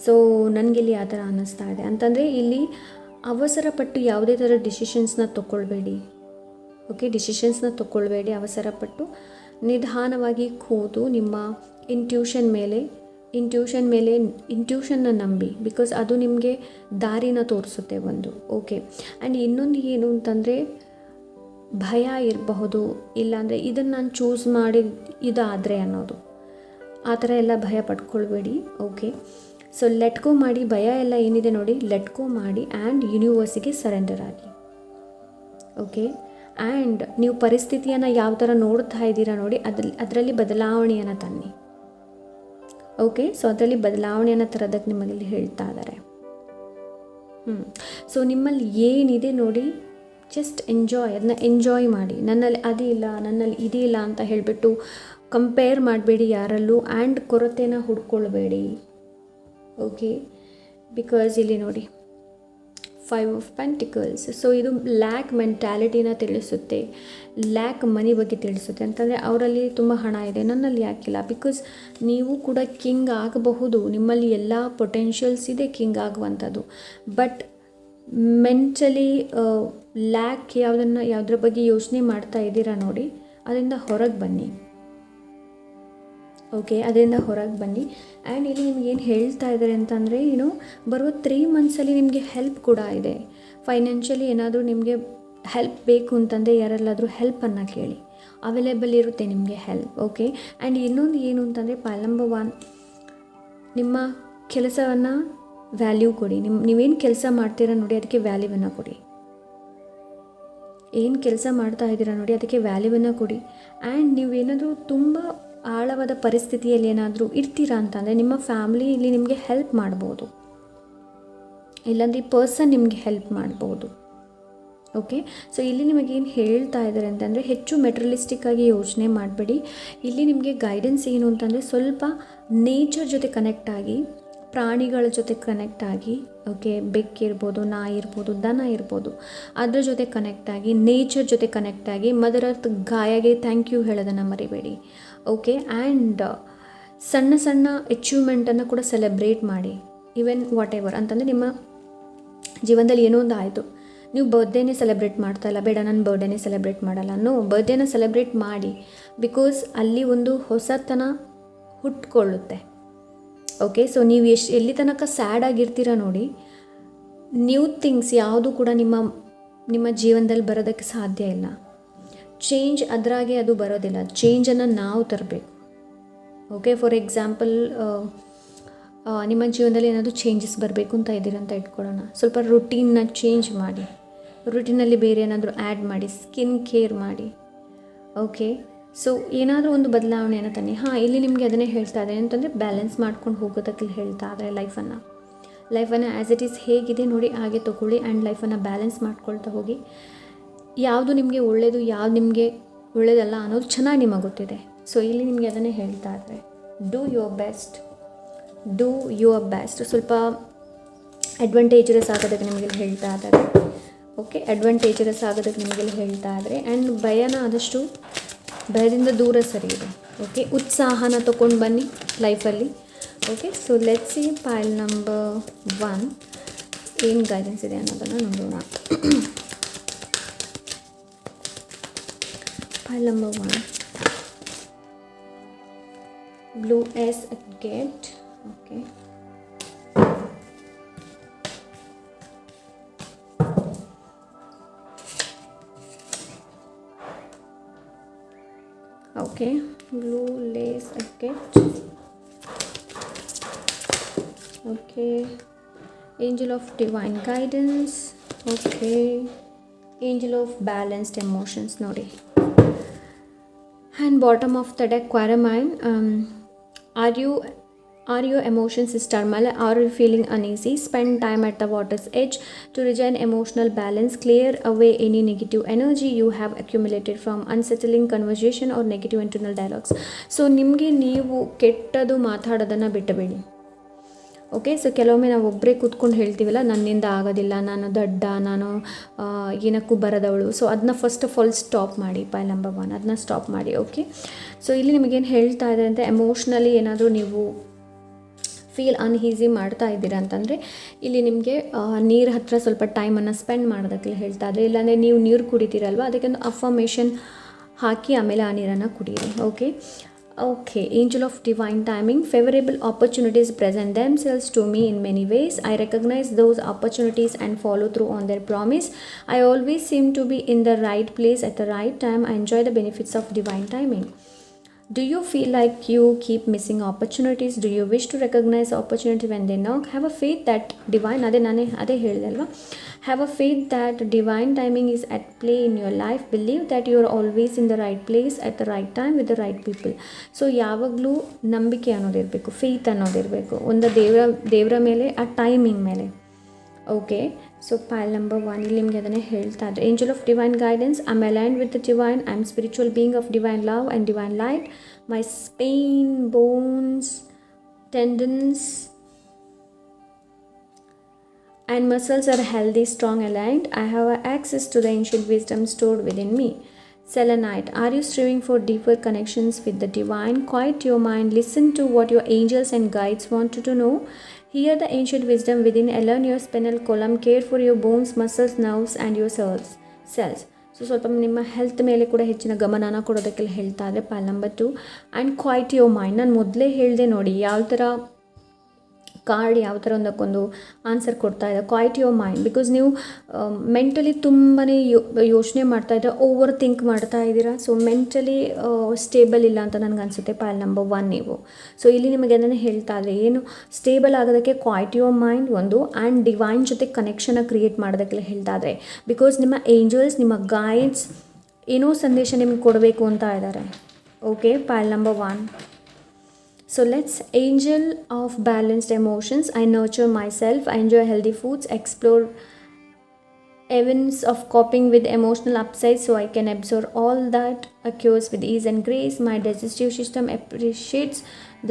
ಸೊ ನನಗಿಲ್ಲಿ ಆ ಥರ ಅನ್ನಿಸ್ತಾ ಇದೆ. ಅಂತಂದರೆ ಇಲ್ಲಿ ಅವಸರಪಟ್ಟು ಯಾವುದೇ ಥರ ಡಿಸಿಷನ್ಸ್ನ ತೊಗೊಳ್ಬೇಡಿ. ಓಕೆ, ಡಿಸಿಷನ್ಸ್ನ ತೊಗೊಳ್ಬೇಡಿ ಅವಸರಪಟ್ಟು. ನಿಧಾನವಾಗಿ ಕೂತು ನಿಮ್ಮ ಇಂಟ್ಯೂಷನ್ನ ನಂಬಿ, ಬಿಕಾಸ್ ಅದು ನಿಮಗೆ ದಾರಿನ ತೋರಿಸುತ್ತೆ ಒಂದು. ಓಕೆ, ಆ್ಯಂಡ್ ಇನ್ನೊಂದು ಏನು ಅಂತಂದರೆ, ಭಯ ಇರಬಹುದು, ಇಲ್ಲಾಂದರೆ ಇದನ್ನು ನಾನು ಚೂಸ್ ಮಾಡಿ ಇದಾದರೆ ಅನ್ನೋದು, ಆ ಥರ ಎಲ್ಲ ಭಯ ಪಡ್ಕೊಳ್ಬೇಡಿ. ಓಕೆ, ಸೊ ಲೆಟ್ ಗೋ ಮಾಡಿ. ಭಯ ಎಲ್ಲ ಏನಿದೆ ನೋಡಿ, ಲೆಟ್ ಗೋ ಮಾಡಿ ಆ್ಯಂಡ್ ಯೂನಿವರ್ಸಿಗೆ ಸರೆಂಡರ್ ಆಗಿ. ಓಕೆ, ಆ್ಯಂಡ್ ನೀವು ಪರಿಸ್ಥಿತಿಯನ್ನು ಯಾವ ಥರ ನೋಡ್ತಾ ಇದ್ದೀರಾ ನೋಡಿ, ಅದರಲ್ಲಿ ಬದಲಾವಣೆಯನ್ನು ತನ್ನಿ. ಓಕೆ, ಸೊ ಅದರಲ್ಲಿ ಬದಲಾವಣೆಯನ್ನು ತರೋದಕ್ಕೆ ನಿಮಗಿಲ್ಲಿ ಹೇಳ್ತಾ ಇದ್ದಾರೆ. ಸೊ ನಿಮ್ಮಲ್ಲಿ ಏನಿದೆ ನೋಡಿ, ಜಸ್ಟ್ ಅದನ್ನ ಎಂಜಾಯ್ ಮಾಡಿ. ನನ್ನಲ್ಲಿ ಅದಿಲ್ಲ, ನನ್ನಲ್ಲಿ ಇದಿಲ್ಲ ಅಂತ ಹೇಳಿಬಿಟ್ಟು ಕಂಪೇರ್ ಮಾಡಬೇಡಿ ಯಾರಲ್ಲೂ, ಆ್ಯಂಡ್ ಕೊರತೆನ ಹುಡ್ಕೊಳ್ಬೇಡಿ. ಓಕೆ, ಬಿಕಾಸ್ ಇಲ್ಲಿ ನೋಡಿ 5 ಆಫ್ ಪೆಂಟಿಕಲ್ಸ್. ಸೊ ಇದು ಲ್ಯಾಕ್ ಮೆಂಟ್ಯಾಲಿಟಿನ ತಿಳಿಸುತ್ತೆ, ಲ್ಯಾಕ್ ಮನಿ ಬಗ್ಗೆ ತಿಳಿಸುತ್ತೆ. ಅಂತಂದರೆ ಅವರಲ್ಲಿ ತುಂಬ ಹಣ ಇದೆ, ನನ್ನಲ್ಲಿ ಯಾಕಿಲ್ಲ? ಬಿಕಾಸ್ ನೀವು ಕೂಡ ಕಿಂಗ್ ಆಗಬಹುದು, ನಿಮ್ಮಲ್ಲಿ ಎಲ್ಲ ಪೊಟೆನ್ಷಿಯಲ್ಸ್ ಇದೆ ಕಿಂಗ್ ಆಗುವಂಥದ್ದು. ಬಟ್ ಮೆಂಟಲಿ ಲ್ಯಾಕ್ ಯಾವುದ್ರ ಬಗ್ಗೆ ಯೋಚನೆ ಮಾಡ್ತಾ ಇದ್ದೀರಾ ನೋಡಿ, ಅದರಿಂದ ಹೊರಗೆ ಬನ್ನಿ. ಓಕೆ, ಅದರಿಂದ ಹೊರಗೆ ಬನ್ನಿ. ಆ್ಯಂಡ್ ಇಲ್ಲಿ ನಿಮ್ಗೆ ಏನು ಹೇಳ್ತಾ ಇದ್ದಾರೆ ಅಂತಂದರೆ, ಬರುವ 3 ಮಂತ್ಸಲ್ಲಿ ನಿಮಗೆ ಹೆಲ್ಪ್ ಕೂಡ ಇದೆ. ಫೈನಾನ್ಷಿಯಲಿ ಏನಾದರೂ ನಿಮಗೆ ಹೆಲ್ಪ್ ಬೇಕು ಅಂತಂದರೆ ಯಾರೆಲ್ಲಾದರೂ ಹೆಲ್ಪನ್ನು ಕೇಳಿ, ಅವೈಲೇಬಲ್ ಇರುತ್ತೆ ನಿಮಗೆ ಹೆಲ್ಪ್. ಓಕೆ, ಆ್ಯಂಡ್ ಇನ್ನೊಂದು ಏನು ಅಂತಂದರೆ, ಪಾಯಿಂಟ್ ನಂಬರ್ 1, ನಿಮ್ಮ ಕೆಲಸವನ್ನು ವ್ಯಾಲ್ಯೂ ಕೊಡಿ. ನೀವೇನು ಕೆಲಸ ಮಾಡ್ತೀರಾ ನೋಡಿ, ಅದಕ್ಕೆ ವ್ಯಾಲ್ಯೂವನ್ನು ಕೊಡಿ. ಏನು ಕೆಲಸ ಮಾಡ್ತಾ ಇದ್ದೀರಾ ನೋಡಿ, ಅದಕ್ಕೆ ವ್ಯಾಲ್ಯೂವನ್ನು ಕೊಡಿ. ಆ್ಯಂಡ್ ನೀವೇನಾದರೂ ತುಂಬ ಆಳವಾದ ಪರಿಸ್ಥಿತಿಯಲ್ಲಿ ಏನಾದರೂ ಇರ್ತೀರಾ ಅಂತಂದರೆ, ನಿಮ್ಮ ಫ್ಯಾಮಿಲಿ ಇಲ್ಲಿ ನಿಮಗೆ ಹೆಲ್ಪ್ ಮಾಡ್ಬೋದು, ಇಲ್ಲಾಂದರೆ ಈ ಪರ್ಸನ್ ನಿಮಗೆ ಹೆಲ್ಪ್ ಮಾಡ್ಬೋದು. ಓಕೆ, ಸೊ ಇಲ್ಲಿ ನಿಮಗೇನು ಹೇಳ್ತಾ ಇದ್ದಾರೆ ಅಂತಂದರೆ, ಹೆಚ್ಚು ಮೆಟೀರಿಯಲಿಸ್ಟಿಕ್ಕಾಗಿ ಯೋಚನೆ ಮಾಡಬೇಡಿ. ಇಲ್ಲಿ ನಿಮಗೆ ಗೈಡೆನ್ಸ್ ಏನು ಅಂತಂದರೆ, ಸ್ವಲ್ಪ ನೇಚರ್ ಜೊತೆ ಕನೆಕ್ಟ್ ಆಗಿ, ಪ್ರಾಣಿಗಳ ಜೊತೆ ಕನೆಕ್ಟ್ ಆಗಿ. ಓಕೆ, ಬೆಕ್ಕಿರ್ಬೋದು, ನಾಯಿ ಇರ್ಬೋದು, ದನ ಇರ್ಬೋದು, ಅದ್ರ ಜೊತೆ ಕನೆಕ್ಟ್ ಆಗಿ, ನೇಚರ್ ಜೊತೆ ಕನೆಕ್ಟ್ ಆಗಿ, ಮದರ್ ಅರ್ತ್ ಗಾಯಗೆ ಥ್ಯಾಂಕ್ ಯು ಹೇಳೋದನ್ನು ಮರಿಬೇಡಿ. ಓಕೆ, ಆ್ಯಂಡ್ ಸಣ್ಣ ಸಣ್ಣ ಅಚೀವ್ಮೆಂಟನ್ನು ಕೂಡ ಸೆಲೆಬ್ರೇಟ್ ಮಾಡಿ. ಈವನ್ ವಾಟ್ ಎವರ್ ಅಂತಂದರೆ, ನಿಮ್ಮ ಜೀವನದಲ್ಲಿ ಏನೋ ಒಂದು ಆಯಿತು, ನೀವು ಬರ್ಡೇನೇ ಸೆಲೆಬ್ರೇಟ್ ಮಾಡ್ತಾ ಇಲ್ಲ, ಬೇಡ ನಾನು ಬರ್ಡೇನೇ ಸೆಲೆಬ್ರೇಟ್ ಮಾಡಲ್ಲ, ಬರ್ಡೇನ ಸೆಲೆಬ್ರೇಟ್ ಮಾಡಿ. ಬಿಕಾಸ್ ಅಲ್ಲಿ ಒಂದು ಹೊಸತನ ಹುಟ್ಕೊಳ್ಳುತ್ತೆ. ಓಕೆ, ಸೊ ನೀವು ಎಲ್ಲಿ ತನಕ ಸ್ಯಾಡ್ ಆಗಿರ್ತೀರ ನೋಡಿ, ನ್ಯೂ ಥಿಂಗ್ಸ್ ಯಾವುದು ಕೂಡ ನಿಮ್ಮ ಜೀವನದಲ್ಲಿ ಬರೋದಕ್ಕೆ ಸಾಧ್ಯ ಇಲ್ಲ. ಚೇಂಜ್ ಅದರಾಗೆ ಅದು ಬರೋದಿಲ್ಲ, ಚೇಂಜನ್ನು ನಾವು ತರಬೇಕು. ಓಕೆ, ಫಾರ್ ಎಕ್ಸಾಂಪಲ್ ನಿಮ್ಮ ಜೀವನದಲ್ಲಿ ಏನಾದರೂ ಚೇಂಜಸ್ ಬರಬೇಕು ಅಂತ ಇದ್ದೀರಂತ ಇಟ್ಕೊಳ್ಳೋಣ. ಸ್ವಲ್ಪ ರುಟೀನ್ನ ಚೇಂಜ್ ಮಾಡಿ, ರುಟೀನಲ್ಲಿ ಬೇರೆ ಏನಾದರೂ ಆ್ಯಡ್ ಮಾಡಿ, ಸ್ಕಿನ್ ಕೇರ್ ಮಾಡಿ. ಓಕೆ, ಸೊ ಏನಾದರೂ ಒಂದು ಬದಲಾವಣೆಯನ್ನು ತನ್ನಿ. ಇಲ್ಲಿ ನಿಮಗೆ ಅದನ್ನೇ ಹೇಳ್ತಾ ಇದೆ ಅಂತಂದರೆ, ಬ್ಯಾಲೆನ್ಸ್ ಮಾಡ್ಕೊಂಡು ಹೋಗೋದಕ್ಕೆ ಹೇಳ್ತಾ ಇದ್ದಾರೆ. ಲೈಫನ್ನು ಆ್ಯಸ್ ಇಟ್ ಈಸ್ ಹೇಗಿದೆ ನೋಡಿ ಹಾಗೆ ತೊಗೊಳ್ಳಿ, ಆ್ಯಂಡ್ ಲೈಫನ್ನು ಬ್ಯಾಲೆನ್ಸ್ ಮಾಡ್ಕೊಳ್ತಾ ಹೋಗಿ. ಯಾವುದು ನಿಮಗೆ ಒಳ್ಳೆಯದು, ಯಾವುದು ನಿಮಗೆ ಒಳ್ಳೆಯದಲ್ಲ ಅನ್ನೋದು ಚೆನ್ನಾಗಿ ನಿಮಗೆ ಗೊತ್ತಿದೆ. ಸೊ ಇಲ್ಲಿ ನಿಮಗೆ ಅದನ್ನೇ ಹೇಳ್ತಾ ಇದ್ದಾರೆ, ಡೂ ಯುವರ್ ಬೆಸ್ಟ್. ಸ್ವಲ್ಪ ಅಡ್ವಾಂಟೇಜಸ್ ಆಗೋದಕ್ಕೆ ನಿಮಗೆ ಹೇಳ್ತಾ ಇದ್ದಾರೆ. ಓಕೆ, ಅಡ್ವಾಂಟೇಜಸ್ ಆಗೋದಕ್ಕೆ ನಿಮಗೆಲ್ಲ ಹೇಳ್ತಾ ಇದ್ದಾರೆ. ಆ್ಯಂಡ್ ಭಯದಿಂದ ದೂರ ಸರಿಯಿದೆ. ಓಕೆ, ಉತ್ಸಾಹನ ತೊಗೊಂಡು ಬನ್ನಿ ಲೈಫಲ್ಲಿ. Okay, so let's see pile number 1 ಏನು ಗೈಡೆನ್ಸ್ ಇದೆ ಅನ್ನೋದನ್ನು ನೋಡೋಣ. pile number 1. Blue S agate. Okay. Okay, blue lace agate. Okay, angel of divine guidance. Okay, angel of balanced emotions. Nodi. And bottom of the deck, Quaramine. Are your emotions is turmoil? Are you feeling uneasy? Spend time at the water's edge to regain emotional balance. Clear away any negative energy you have accumulated from unsettling conversation or negative internal dialogues. So ನಿಮಗೆ ನೀವು ಕೆಟ್ಟದು ಮಾತಾಡೋದನ್ನು ಬಿಟ್ಟಬೇಡಿ. Okay, so ಕೆಲವೊಮ್ಮೆ ನಾವು ಒಬ್ಬರೇ ಕೂತ್ಕೊಂಡು ಹೇಳ್ತೀವಲ್ಲ, ನನ್ನಿಂದ ಆಗೋದಿಲ್ಲ, ನಾನು ದಡ್ಡ, ನಾನು ಏನಕ್ಕೂ ಬರದವಳು. ಸೊ ಅದನ್ನ ಫಸ್ಟ್ ಆಫ್ ಆಲ್ ಸ್ಟಾಪ್ ಮಾಡಿ. ಪೈಲ್ ನಂಬರ್ 1 ಅದನ್ನ ಸ್ಟಾಪ್ ಮಾಡಿ. ಓಕೆ, ಸೊ ಇಲ್ಲಿ ನಿಮಗೇನು ಹೇಳ್ತಾ ಇದೆ ಅಂತ, ಎಮೋಷ್ನಲಿ ಏನಾದರೂ ನೀವು ಫೀಲ್ ಅನ್ಈಸಿ ಮಾಡ್ತಾ ಇದ್ದೀರಾ ಅಂತಂದರೆ ಇಲ್ಲಿ ನಿಮಗೆ ನೀರು ಹತ್ತಿರ ಸ್ವಲ್ಪ ಟೈಮನ್ನು ಸ್ಪೆಂಡ್ ಮಾಡೋದಕ್ಕೆ ಹೇಳ್ತಾ ಇದ್ದಾರೆ. ಇಲ್ಲಾಂದರೆ ನೀವು ನೀರು ಕುಡಿತೀರಲ್ವ, ಅದಕ್ಕೊಂದು ಅಫರ್ಮೇಷನ್ ಹಾಕಿ ಆಮೇಲೆ ಆ ನೀರನ್ನು ಕುಡೀರಿ. Okay, angel of divine timing. Favorable opportunities present themselves to me in many ways. I recognize those opportunities and follow through on their promise. I always seem to be in the right place at the right time. I enjoy the benefits of divine timing. Do you feel like you keep missing opportunities? Do you wish to recognize opportunity when they knock? Have a faith that divine, ಅದೇ ಹೇಳಿದೆ ಅಲ್ವಾ, have a faith that divine timing is at play in your life. Believe that you are always in the right place at the right time with the right people. So ಯಾವಾಗಲೂ ನಂಬಿಕೆ ಅನ್ನೋದಿರಬೇಕು, faith ಅನ್ನೋದಿರಬೇಕು ಒಂದು ದೇವರ ಮೇಲೆ, ಆ timing ಮೇಲೆ. Okay, so file number 1 ಇಲ್ಲಿ ನಿಮಗೆ ಅದನ್ನೇ ಹೇಳ್ತಾ ಇದ್ದಾರೆ. Angel of divine guidance. I am aligned with the divine. I am spiritual being of divine love and divine light. My spine, bones, tendons and muscles are healthy, strong, aligned. I have access to the ancient wisdom stored within me. Selenite. Are you striving for deeper connections with the divine? Quiet your mind. Listen to what your angels and guides want you to know. Hear the ancient wisdom within. Align your spinal column. Care for your bones, muscles, nerves and your cells. So ಸ್ವಲ್ಪ ನಿಮ್ಮ health ಮೇಲೆ ಕೂಡ ಹೆಚ್ಚಿನ ಗಮನನ ಕೊಡೋದಕ್ಕೆಲ್ಲ ಹೇಳ್ತಾ ಇದ್ದಾರೆ. File number 2. And quiet your mind. ನಾನು ಮೊದಲೇ ಹೇಳಿದೆ ನೋಡಿ, ಯಾವ ಥರ ಕಾರ್ಡ್ ಯಾವ ಥರ ಒಂದಕ್ಕೊಂದು ಆನ್ಸರ್ ಕೊಡ್ತಾ ಇದೆ. ಕ್ವೈಟ್ ಯುವರ್ ಮೈಂಡ್, ಬಿಕಾಸ್ ನೀವು ಮೆಂಟಲಿ ತುಂಬಾ ಯೋಚನೆ ಮಾಡ್ತಾ ಇದ್ದೀರಾ, ಓವರ್ ಥಿಂಕ್ ಮಾಡ್ತಾ ಇದ್ದೀರಾ. ಸೊ ಮೆಂಟಲಿ ಸ್ಟೇಬಲ್ ಇಲ್ಲ ಅಂತ ನನಗೆ ಅನಿಸುತ್ತೆ. ಪೈಲ್ ನಂಬರ್ 1 ನೀವು. ಸೊ ಇಲ್ಲಿ ನಿಮಗೆ ಅದನ್ನೇ ಹೇಳ್ತಾ ಇದ್ದಾರೆ, ಏನು ಸ್ಟೇಬಲ್ ಆಗೋದಕ್ಕೆ ಕ್ವೈಟ್ ಯುವರ್ ಮೈಂಡ್ ಒಂದು, ಆ್ಯಂಡ್ ಡಿವೈನ್ ಜೊತೆ ಕನೆಕ್ಷನ್ನ ಕ್ರಿಯೇಟ್ ಮಾಡೋದಕ್ಕೆಲ್ಲ ಹೇಳ್ತಾ ಇದ್ದಾರೆ. ಬಿಕಾಸ್ ನಿಮ್ಮ ಏಂಜಲ್ಸ್, ನಿಮ್ಮ ಗೈಡ್ಸ್ ಏನೋ ಸಂದೇಶ ನಿಮ್ಗೆ ಕೊಡಬೇಕು ಅಂತ ಇದ್ದಾರೆ. Okay, file number 1. So let's angel of balanced emotions. I nurture myself. I enjoy healthy foods. Explore events of coping with emotional upsides so I can absorb all that occurs with ease and grace. My digestive system appreciates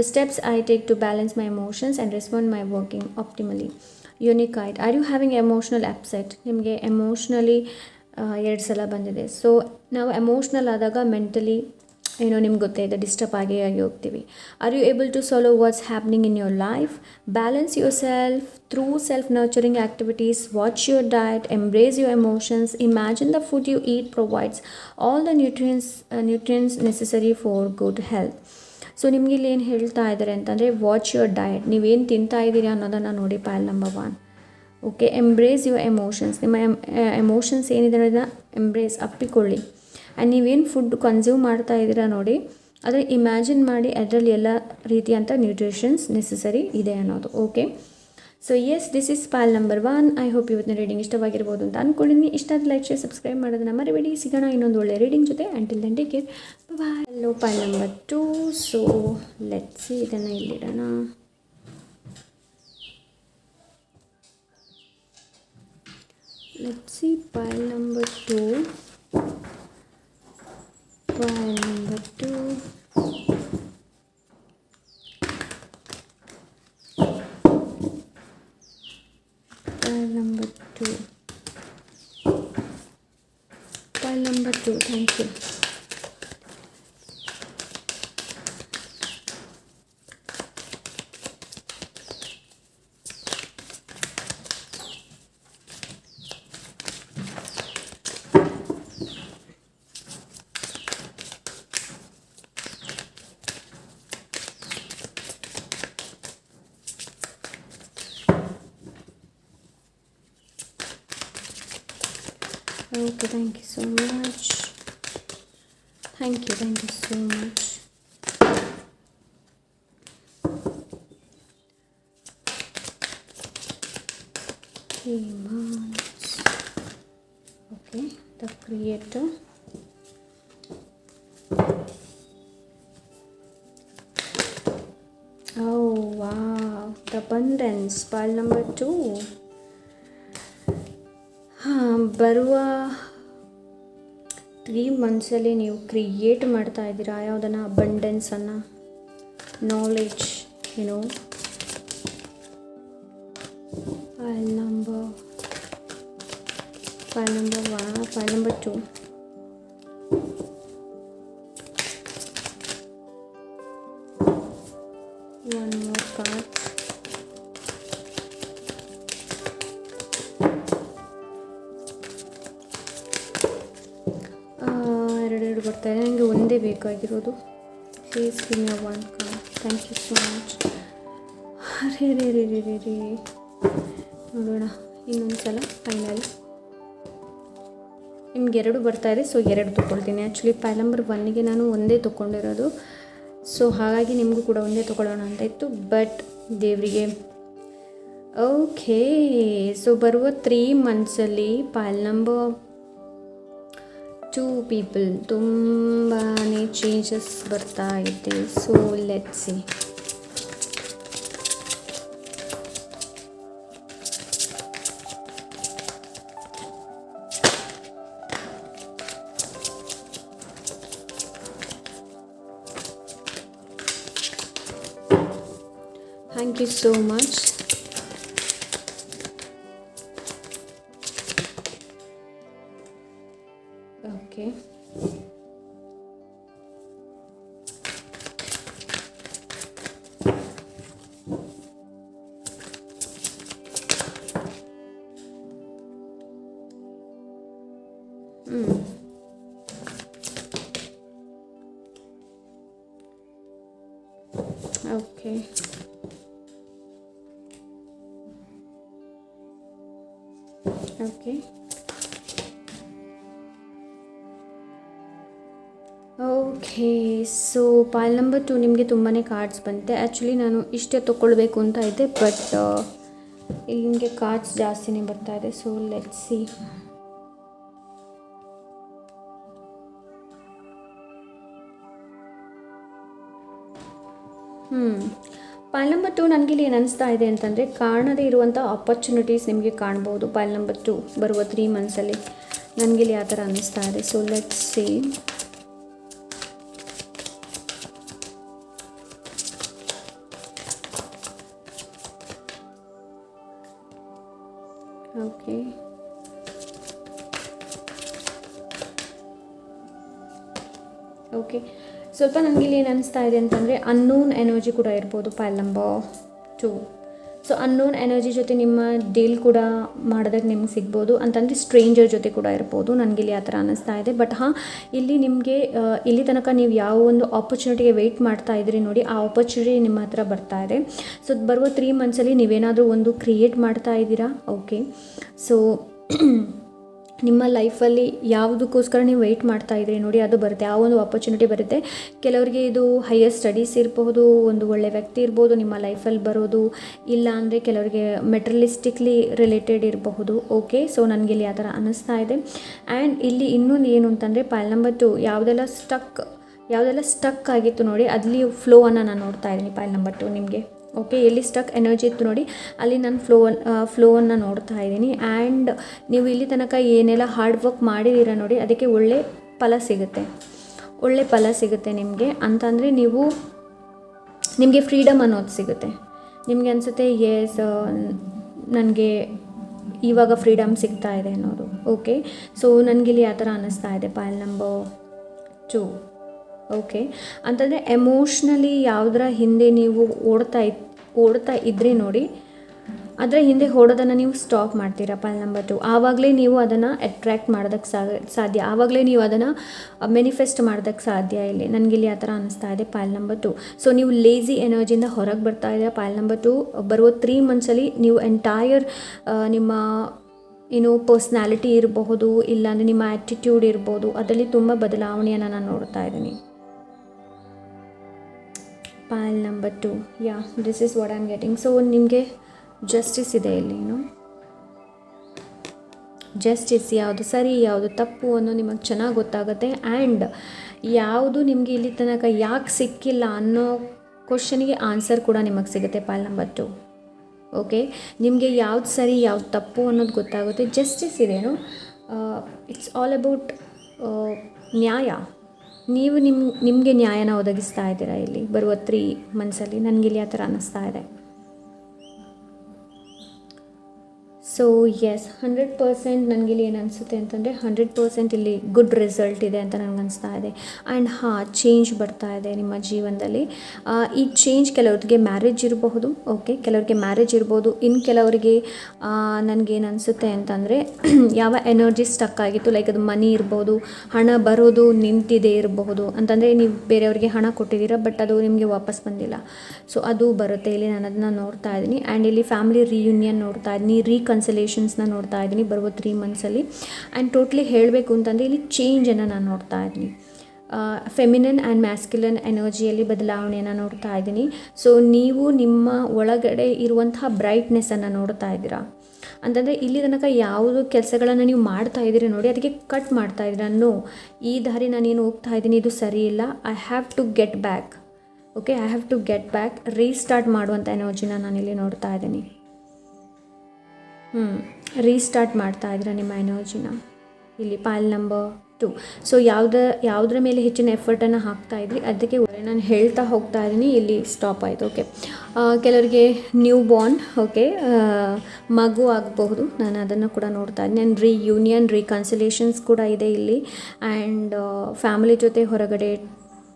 the steps I take to balance my emotions and respond my working optimally. Unique. Are you having emotional upset? ನಿಮಗೆ emotionally 2 ಸಲ ಬಂದಿದೆ. So ನಾವು emotional ಆದಾಗ mentally ಏನೋ ನಿಮ್ಗೆ ಗೊತ್ತೇ ಇದೆ, disturb ಆಗಿ ಹೋಗ್ತೀವಿ. Are you able to solve what's happening in your life? Balance your self through self nurturing activities. Watch your diet. Embrace your emotions. Imagine the food you eat provides all the nutrients necessary for good health. So ನಿಮಗೆ ಇಲ್ಲಿ ಏನು ಹೇಳ್ತಾ ಇದ್ದಾರೆ ಅಂತಂದರೆ, watch your diet. ನೀವೇನು ತಿಂತಾ ಇದ್ದೀರಿ ಅನ್ನೋದನ್ನು ನೋಡಿ. ಪೈಲ್ number 1. Okay, embrace your emotions. ನಿಮ್ಮ ಎಮೋಷನ್ಸ್ ಏನಿದೆ ಅನ್ನೋದನ್ನ ಎಂಬ್ರೇಸ್, ಅಪ್ಪಿಕೊಳ್ಳಿ. ಆ್ಯಂಡ್ ನೀವೇನು ಫುಡ್ ಕನ್ಸ್ಯೂಮ್ ಮಾಡ್ತಾ ಇದ್ದೀರಾ ನೋಡಿ, ಆದರೆ ಇಮ್ಯಾಜಿನ್ ಮಾಡಿ ಅದರಲ್ಲಿ ಎಲ್ಲ ರೀತಿಯಂಥ ನ್ಯೂಟ್ರಿಷನ್ಸ್ ನೆಸೆಸರಿ ಇದೆ ಅನ್ನೋದು. Okay, so yes, this is file number 1. I hope ಇವತ್ತಿನ ರೀಡಿಂಗ್ ಇಷ್ಟವಾಗಿರ್ಬೋದು ಅಂತ ಅಂದ್ಕೊಂಡಿದ್ದೀನಿ. ಇಷ್ಟ ಆದ ಲೈಕ್, ಶೇರ್, ಸಬ್ಸ್ಕ್ರೈಬ್ ಮಾಡೋದನ್ನ ಮರಿಬೇಡಿ. ಸಿಗೋಣ ಇನ್ನೊಂದು ಒಳ್ಳೆ ರೀಡಿಂಗ್ ಜೊತೆ. Until then take care, bye. Hello, pile number 2. So let's see, ಇದನ್ನು ಇಲ್ಲಿಡೋಣ. Let's see pile number 2. Pile number 2. Pile number 2. Pile number 2. Thank you. Okay, thank you so much. Thank you so much. Months. Okay, the creator. Oh wow, the abundance, pile number 2. ಬರುವ 3 ಮಂತ್ಸಲ್ಲಿ ನೀವು create ಮಾಡ್ತಾ ಇದ್ದೀರಾ ಯಾವುದನ್ನು, ಅಬಂಡೆನ್ಸನ್ನು, knowledge, file number 1, file number 2. One more card. ಎರಡು ಬರ್ತಾ ಇದೆ, ನನಗೆ ಒಂದೇ ಬೇಕಾಗಿರೋದು. Please give me one card. Thank you so much. ರೇ ನೋಡೋಣ ಇನ್ನೊಂದು ಸಲ ಫೈನಲ್. ನಿಮ್ಗೆ 2 ಬರ್ತಾ ಇದೆ, ಸೊ 2 ತೊಗೊಳ್ತೀನಿ. ಆ್ಯಕ್ಚುಲಿ ಫೈಲ್ ನಂಬರ್ 1ಗೆ ನಾನು ಒಂದೇ ತೊಗೊಂಡಿರೋದು, ಸೊ ಹಾಗಾಗಿ ನಿಮಗೂ ಕೂಡ ಒಂದೇ ತೊಗೊಳ್ಳೋಣ ಅಂತ ಇತ್ತು, ಬಟ್ ದೇವರಿಗೆ. ಓಕೆ, ಸೊ ಬರುವ 3 ಮಂತ್ಸಲ್ಲಿ ಫೈಲ್ ನಂಬರ್ 2 ಪೀಪಲ್ ತುಂಬಾ ಚೇಂಜಸ್ ಬರ್ತಾ ಇದೆ. So let's C. Thank you so much. Okay. Okay. Okay okay so file number 2 ನಿಮಗೆ ತುಂಬಾ ಕಾರ್ಡ್ಸ್ ಬಂತೆ. ಆ್ಯಕ್ಚುಲಿ ನಾನು ಇಷ್ಟೇ ತೊಗೊಳ್ಬೇಕು ಅಂತ ಇದ್ದೆ, ಬಟ್ ಇಲ್ಲಿ ನಿಮಗೆ ಕಾರ್ಡ್ಸ್ ಜಾಸ್ತಿನೇ ಬರ್ತಾ ಇದೆ. So let's C. File number 2 ನನಗೆ ಇಲ್ಲಿ ಏನು ಅನಿಸ್ತಾ ಇದೆ ಅಂತಂದರೆ, ಕಾಣದೇ ಇರುವಂಥ ಆಪರ್ಚುನಿಟೀಸ್ ನಿಮಗೆ ಕಾಣ್ಬೋದು. ಫೈಲ್ ನಂಬರ್ 2 ಬರುವ 3 ಮಂತ್ಸಲ್ಲಿ ನನಗೆ ಇಲ್ಲಿ ಆ ಥರ ಅನ್ನಿಸ್ತಾ ಇದೆ. So let's C. Okay, okay, ಸ್ವಲ್ಪ ನನಗೆ ಇಲ್ಲಿ ಏನು ಅನಿಸ್ತಾ ಇದೆ ಅಂತಂದರೆ, ಅನ್ನೋನ್ ಎನರ್ಜಿ ಕೂಡ ಇರ್ಬೋದು file number 2. So unknown energy ಜೊತೆ ನಿಮ್ಮ ಡೀಲ್ ಕೂಡ ಮಾಡೋದಕ್ಕೆ ನಿಮ್ಗೆ ಸಿಗ್ಬೋದು, ಅಂತಂದರೆ ಸ್ಟ್ರೇಂಜರ್ ಜೊತೆ ಕೂಡ ಇರ್ಬೋದು. ನನಗಿಲ್ಲಿ ಆ ಥರ ಅನ್ನಿಸ್ತಾ ಇದೆ. ಬಟ್ ಇಲ್ಲಿ ನಿಮಗೆ ಇಲ್ಲಿ ತನಕ ನೀವು ಯಾವ ಒಂದು ಆಪರ್ಚುನಿಟಿಗೆ ವೆಯ್ಟ್ ಮಾಡ್ತಾ ಇದ್ರಿ ನೋಡಿ, ಆ ಆಪರ್ಚುನಿಟಿ ನಿಮ್ಮ ಹತ್ರ ಬರ್ತಾ ಇದೆ. ಸೊ ಬರುವ 3 ಮಂತ್ಸಲ್ಲಿ ನೀವೇನಾದರೂ ಒಂದು ಕ್ರಿಯೇಟ್ ಮಾಡ್ತಾ ಇದ್ದೀರಾ. ಓಕೆ, ಸೊ ನಿಮ್ಮ ಲೈಫಲ್ಲಿ ಯಾವುದಕ್ಕೋಸ್ಕರ ನೀವು ವೆಯ್ಟ್ ಮಾಡ್ತಾ ಇದ್ರಿ ನೋಡಿ, ಅದು ಬರುತ್ತೆ, ಆ ಒಂದು ಆಪರ್ಚುನಿಟಿ ಬರುತ್ತೆ. ಕೆಲವರಿಗೆ ಇದು ಹೈಯರ್ ಸ್ಟಡೀಸ್ ಇರ್ಬೋದು, ಒಂದು ಒಳ್ಳೆ ವ್ಯಕ್ತಿ ಇರ್ಬೋದು ನಿಮ್ಮ ಲೈಫಲ್ಲಿ ಬರೋದು, ಇಲ್ಲ ಅಂದರೆ ಕೆಲವರಿಗೆ ಮೆಟೀರಿಯಲಿಸ್ಟಿಕ್ಲಿ ರಿಲೇಟೆಡ್ ಇರಬಹುದು. ಓಕೆ, ಸೊ ನನಗೆ ಇಲ್ಲಿ ಆ ಥರ ಅನ್ನಿಸ್ತಾ ಇದೆ. ಆ್ಯಂಡ್ ಇಲ್ಲಿ ಇನ್ನೊಂದು ಏನು ಅಂತಂದರೆ, ಫೈಲ್ ನಂಬರ್ 2 ಯಾವುದೆಲ್ಲ ಸ್ಟಕ್ ಆಗಿತ್ತು ನೋಡಿ, ಅಲ್ಲಿ ಫ್ಲೋವನ್ನು ನಾನು ನೋಡ್ತಾ ಇದ್ದೀನಿ. ಫೈಲ್ ನಂಬರ್ 2 ನಿಮಗೆ ಓಕೆ, ಎಲ್ಲಿ ಸ್ಟಕ್ ಎನರ್ಜಿ ಇತ್ತು ನೋಡಿ, ಅಲ್ಲಿ ನಾನು ಫ್ಲೋವನ್ನು ನೋಡ್ತಾ ಇದ್ದೀನಿ. ಆ್ಯಂಡ್ ನೀವು ಇಲ್ಲಿ ತನಕ ಏನೆಲ್ಲ ಹಾರ್ಡ್ ವರ್ಕ್ ಮಾಡಿದ್ದೀರಾ ನೋಡಿ, ಅದಕ್ಕೆ ಒಳ್ಳೆ ಫಲ ಸಿಗುತ್ತೆ ನಿಮಗೆ. ಅಂತಂದರೆ ನಿಮಗೆ ಫ್ರೀಡಮ್ ಅನ್ನೋದು ಸಿಗುತ್ತೆ. ನಿಮಗೆ ಅನಿಸುತ್ತೆ, ಎಸ್ ನನಗೆ ಇವಾಗ ಫ್ರೀಡಮ್ ಸಿಗ್ತಾ ಇದೆ ಅನ್ನೋದು. ಓಕೆ, ಸೊ ನನಗಿಲ್ಲಿ ಆ ಥರ ಅನ್ನಿಸ್ತಾ ಇದೆ ಫೈಲ್ ನಂಬರ್ 2. ಓಕೆ, ಅಂತಂದರೆ ಎಮೋಷ್ನಲಿ ಯಾವುದರ ಹಿಂದೆ ನೀವು ಓಡ್ತಾ ಇದ್ರಿ ನೋಡಿ, ಅದರ ಹಿಂದೆ ಓಡೋದನ್ನು ನೀವು ಸ್ಟಾಪ್ ಮಾಡ್ತೀರಾ ಫೈಲ್ ನಂಬರ್ 2. ಆವಾಗಲೇ ನೀವು ಅದನ್ನು ಅಟ್ರ್ಯಾಕ್ಟ್ ಮಾಡೋದಕ್ಕೆ ಸಾಧ್ಯ, ಆವಾಗಲೇ ನೀವು ಅದನ್ನು ಮ್ಯಾನಿಫೆಸ್ಟ್ ಮಾಡೋದಕ್ಕೆ ಸಾಧ್ಯ. ಇಲ್ಲಿ ನನಗಿಲ್ಲಿ ಆ ಥರ ಅನ್ನಿಸ್ತಾ ಇದೆ ಫೈಲ್ ನಂಬರ್ 2. ಸೊ ನೀವು ಲೇಝಿ ಎನರ್ಜಿಯಿಂದ ಹೊರಗೆ ಬರ್ತಾ ಇದ್ದೀರಾ ಫೈಲ್ ನಂಬರ್ 2. ಬರುವ 3 ಮಂತ್ಸಲ್ಲಿ ನೀವು ಎಂಟೈರ್ ನಿಮ್ಮ ಪರ್ಸ್ನಾಲಿಟಿ ಇರಬಹುದು, ಇಲ್ಲಾಂದರೆ ನಿಮ್ಮ ಆ್ಯಟಿಟ್ಯೂಡ್ ಇರ್ಬೋದು, ಅದರಲ್ಲಿ ತುಂಬ ಬದಲಾವಣೆಯನ್ನು ನಾನು ನೋಡ್ತಾ ಇದ್ದೀನಿ. ಪೈಲ್ number 2, yeah this is what I am getting. So ನಿಮಗೆ ಜಸ್ಟಿಸ್ ಇದೆ ಇಲ್ಲಿ, ಜಸ್ಟಿಸ್ ಯಾವುದು ಸರಿ ಯಾವುದು ತಪ್ಪು ಅನ್ನೋ ನಿಮಗೆ ಚೆನ್ನಾಗಿ ಗೊತ್ತಾಗುತ್ತೆ. ಆ್ಯಂಡ್ ಯಾವುದು ನಿಮಗೆ ಇಲ್ಲಿ ತನಕ ಯಾಕೆ ಸಿಕ್ಕಿಲ್ಲ ಅನ್ನೋ ಕ್ವಶನಿಗೆ ಆನ್ಸರ್ ಕೂಡ ನಿಮಗೆ ಸಿಗುತ್ತೆ ಪೈಲ್ ನಂಬರ್ 2. ಓಕೆ, ನಿಮಗೆ ಯಾವ್ದು ಸರಿ ಯಾವ್ದು ತಪ್ಪು ಅನ್ನೋದು ಗೊತ್ತಾಗುತ್ತೆ. ಜಸ್ಟಿಸ್ ಇದೇನು, ಇಟ್ಸ್ ಆಲ್ ಅಬೌಟ್ ನ್ಯಾಯ. ನೀವು ನಿಮಗೆ ನ್ಯಾಯನ ಒದಗಿಸ್ತಾ ಇದ್ದೀರಾ ಇಲ್ಲಿ ಬರುವ 3 ಮಂತ್ಸಲ್ಲಿ. ನನಗಿಲ್ಲಿ ಆ ಥರ ಅನ್ನಿಸ್ತಾ ಇದೆ. ಸೊ ಎಸ್, 100% ನನಗಿಲ್ಲಿ ಏನು ಅನಿಸುತ್ತೆ ಅಂತಂದರೆ 100% ಇಲ್ಲಿ ಗುಡ್ ರಿಸಲ್ಟ್ ಇದೆ ಅಂತ ನನಗೆ ಅನಿಸ್ತಾ ಇದೆ. ಆ್ಯಂಡ್ ಚೇಂಜ್ ಬರ್ತಾ ಇದೆ ನಿಮ್ಮ ಜೀವನದಲ್ಲಿ. ಈ ಚೇಂಜ್ ಕೆಲವ್ರಿಗೆ ಮ್ಯಾರೇಜ್ ಇರಬಹುದು, ಓಕೆ, ಕೆಲವ್ರಿಗೆ ಮ್ಯಾರೇಜ್ ಇರ್ಬೋದು. ಇನ್ನು ಕೆಲವರಿಗೆ ನನಗೇನು ಅನಿಸುತ್ತೆ ಅಂತಂದರೆ ಯಾವ ಎನರ್ಜಿ ಸ್ಟಕ್ ಆಗಿತ್ತು, ಲೈಕ್ ಅದು ಮನಿ ಇರ್ಬೋದು, ಹಣ ಬರೋದು ನಿಂತಿದೆ ಇರಬಹುದು. ಅಂತಂದರೆ ನೀವು ಬೇರೆಯವ್ರಿಗೆ ಹಣ ಕೊಟ್ಟಿದ್ದೀರಾ, ಬಟ್ ಅದು ನಿಮಗೆ ವಾಪಸ್ ಬಂದಿಲ್ಲ. ಸೊ ಅದು ಬರುತ್ತೆ ಇಲ್ಲಿ, ನಾನು ಅದನ್ನ ನೋಡ್ತಾ ಇದ್ದೀನಿ. ಆ್ಯಂಡ್ ಇಲ್ಲಿ ಫ್ಯಾಮಿಲಿ ರಿಯೂನಿಯನ್ ನೋಡ್ತಾ ಇದ್ದೀನಿ, ಕನ್ಸಲೇಷನ್ಸ್ನ ನೋಡ್ತಾ ಇದ್ದೀನಿ ಬರುವ 3 ಮಂತ್ಸಲ್ಲಿ. ಆ್ಯಂಡ್ ಟೋಟ್ಲಿ ಹೇಳಬೇಕು ಅಂತಂದರೆ ಇಲ್ಲಿ ಚೇಂಜನ್ನು ನಾನು ನೋಡ್ತಾ ಇದ್ದೀನಿ. ಫೆಮಿನನ್ ಆ್ಯಂಡ್ ಮ್ಯಾಸ್ಕ್ಯುಲನ್ ಎನರ್ಜಿಯಲ್ಲಿ ಬದಲಾವಣೆಯನ್ನು ನೋಡ್ತಾ ಇದ್ದೀನಿ. ಸೊ ನೀವು ನಿಮ್ಮ ಒಳಗಡೆ ಇರುವಂತಹ ಬ್ರೈಟ್ನೆಸ್ಸನ್ನು ನೋಡ್ತಾ ಇದ್ದೀರಾ. ಅಂತಂದರೆ ಇಲ್ಲಿ ತನಕ ಯಾವುದು ಕೆಲಸಗಳನ್ನು ನೀವು ಮಾಡ್ತಾ ಇದ್ದೀರಿ ನೋಡಿ, ಅದಕ್ಕೆ ಕಟ್ ಮಾಡ್ತಾ ಇದ್ದೀರಾ. ಈ ದಾರಿ ನಾನೇನು ಹೋಗ್ತಾ ಇದ್ದೀನಿ ಇದು ಸರಿ ಇಲ್ಲ, I have to get back. Okay, I have to get back, restart ಮಾಡುವಂಥ ಎನರ್ಜಿನ ನಾನಿಲ್ಲಿ ನೋಡ್ತಾ ಇದ್ದೀನಿ. ರೀಸ್ಟಾರ್ಟ್ ಮಾಡ್ತಾ ಇದ್ದೀರಾ ನಿಮ್ಮ ಎನರ್ಜಿನ ಇಲ್ಲಿ ಪೈಲ್ ನಂಬರ್ 2. ಸೊ ಯಾವುದರ ಮೇಲೆ ಹೆಚ್ಚಿನ ಎಫರ್ಟನ್ನು ಹಾಕ್ತಾ ಇದ್ರಿ ಅದಕ್ಕೆ ನಾನು ಹೇಳ್ತಾ ಹೋಗ್ತಾ ಇದ್ದೀನಿ, ಇಲ್ಲಿ ಸ್ಟಾಪ್ ಆಯಿತು. ಓಕೆ, ಕೆಲವರಿಗೆ ನ್ಯೂ ಬಾರ್ನ್, ಓಕೆ, ಮಗು ಆಗಬಹುದು, ನಾನು ಅದನ್ನು ಕೂಡ ನೋಡ್ತಾ ಇದ್ದೀನಿ. ಆ್ಯಂಡ್ ರಿಯೂನಿಯನ್ ರೀಕನ್ಸಿಲೇಷನ್ಸ್ ಕೂಡ ಇದೆ ಇಲ್ಲಿ. ಆ್ಯಂಡ್ ಫ್ಯಾಮಿಲಿ ಜೊತೆ ಹೊರಗಡೆ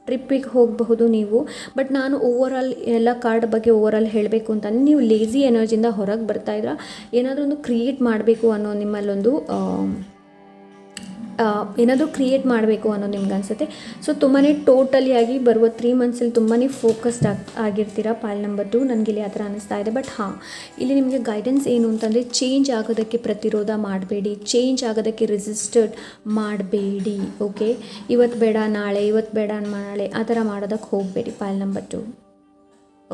ಟ್ರಿಪ್ಪಿಗೆ ಹೋಗಬಹುದು ನೀವು. ಬಟ್ ನಾನು ಓವರಾಲ್ ಎಲ್ಲ ಕಾರ್ಡ್ ಬಗ್ಗೆ ಓವರಾಲ್ ಹೇಳಬೇಕು ಅಂತಂದರೆ ನೀವು ಲೇಝಿ ಎನರ್ಜಿಯಿಂದ ಹೊರಗೆ ಬರ್ತಾಯಿದ್ರ, ಏನಾದರೂ ಒಂದು ಕ್ರಿಯೇಟ್ ಮಾಡಬೇಕು ಅನ್ನೋ ನಿಮ್ಮಲ್ಲೊಂದು ಏನಾದರೂ ಕ್ರಿಯೇಟ್ ಮಾಡಬೇಕು ಅನ್ನೋದು ನಿಮ್ಗೆ ಅನಿಸುತ್ತೆ. ಸೊ ತುಂಬಾ ಟೋಟಲಿಯಾಗಿ ಬರುವ 3 ಮಂತ್ಸಲ್ಲಿ ತುಂಬಾ ಫೋಕಸ್ಡ್ ಆಗಿರ್ತೀರ ಪೈಲ್ ನಂಬರ್ 2, ನನಗೆ ಇಲ್ಲಿ ಆ ಥರ ಅನ್ನಿಸ್ತಾ ಇದೆ. ಬಟ್ ಇಲ್ಲಿ ನಿಮಗೆ ಗೈಡೆನ್ಸ್ ಏನು ಅಂತಂದರೆ ಚೇಂಜ್ ಆಗೋದಕ್ಕೆ ಪ್ರತಿರೋಧ ಮಾಡಬೇಡಿ, ಚೇಂಜ್ ಆಗೋದಕ್ಕೆ ರೆಸಿಸ್ಟರ್ಡ್ ಮಾಡಬೇಡಿ. ಓಕೆ, ಇವತ್ತು ಬೇಡ ನಾಳೆ, ಇವತ್ತು ಬೇಡ ನಾಳೆ ಆ ಥರ ಮಾಡೋದಕ್ಕೆ ಹೋಗಬೇಡಿ ಪೈಲ್ ನಂಬರ್ 2.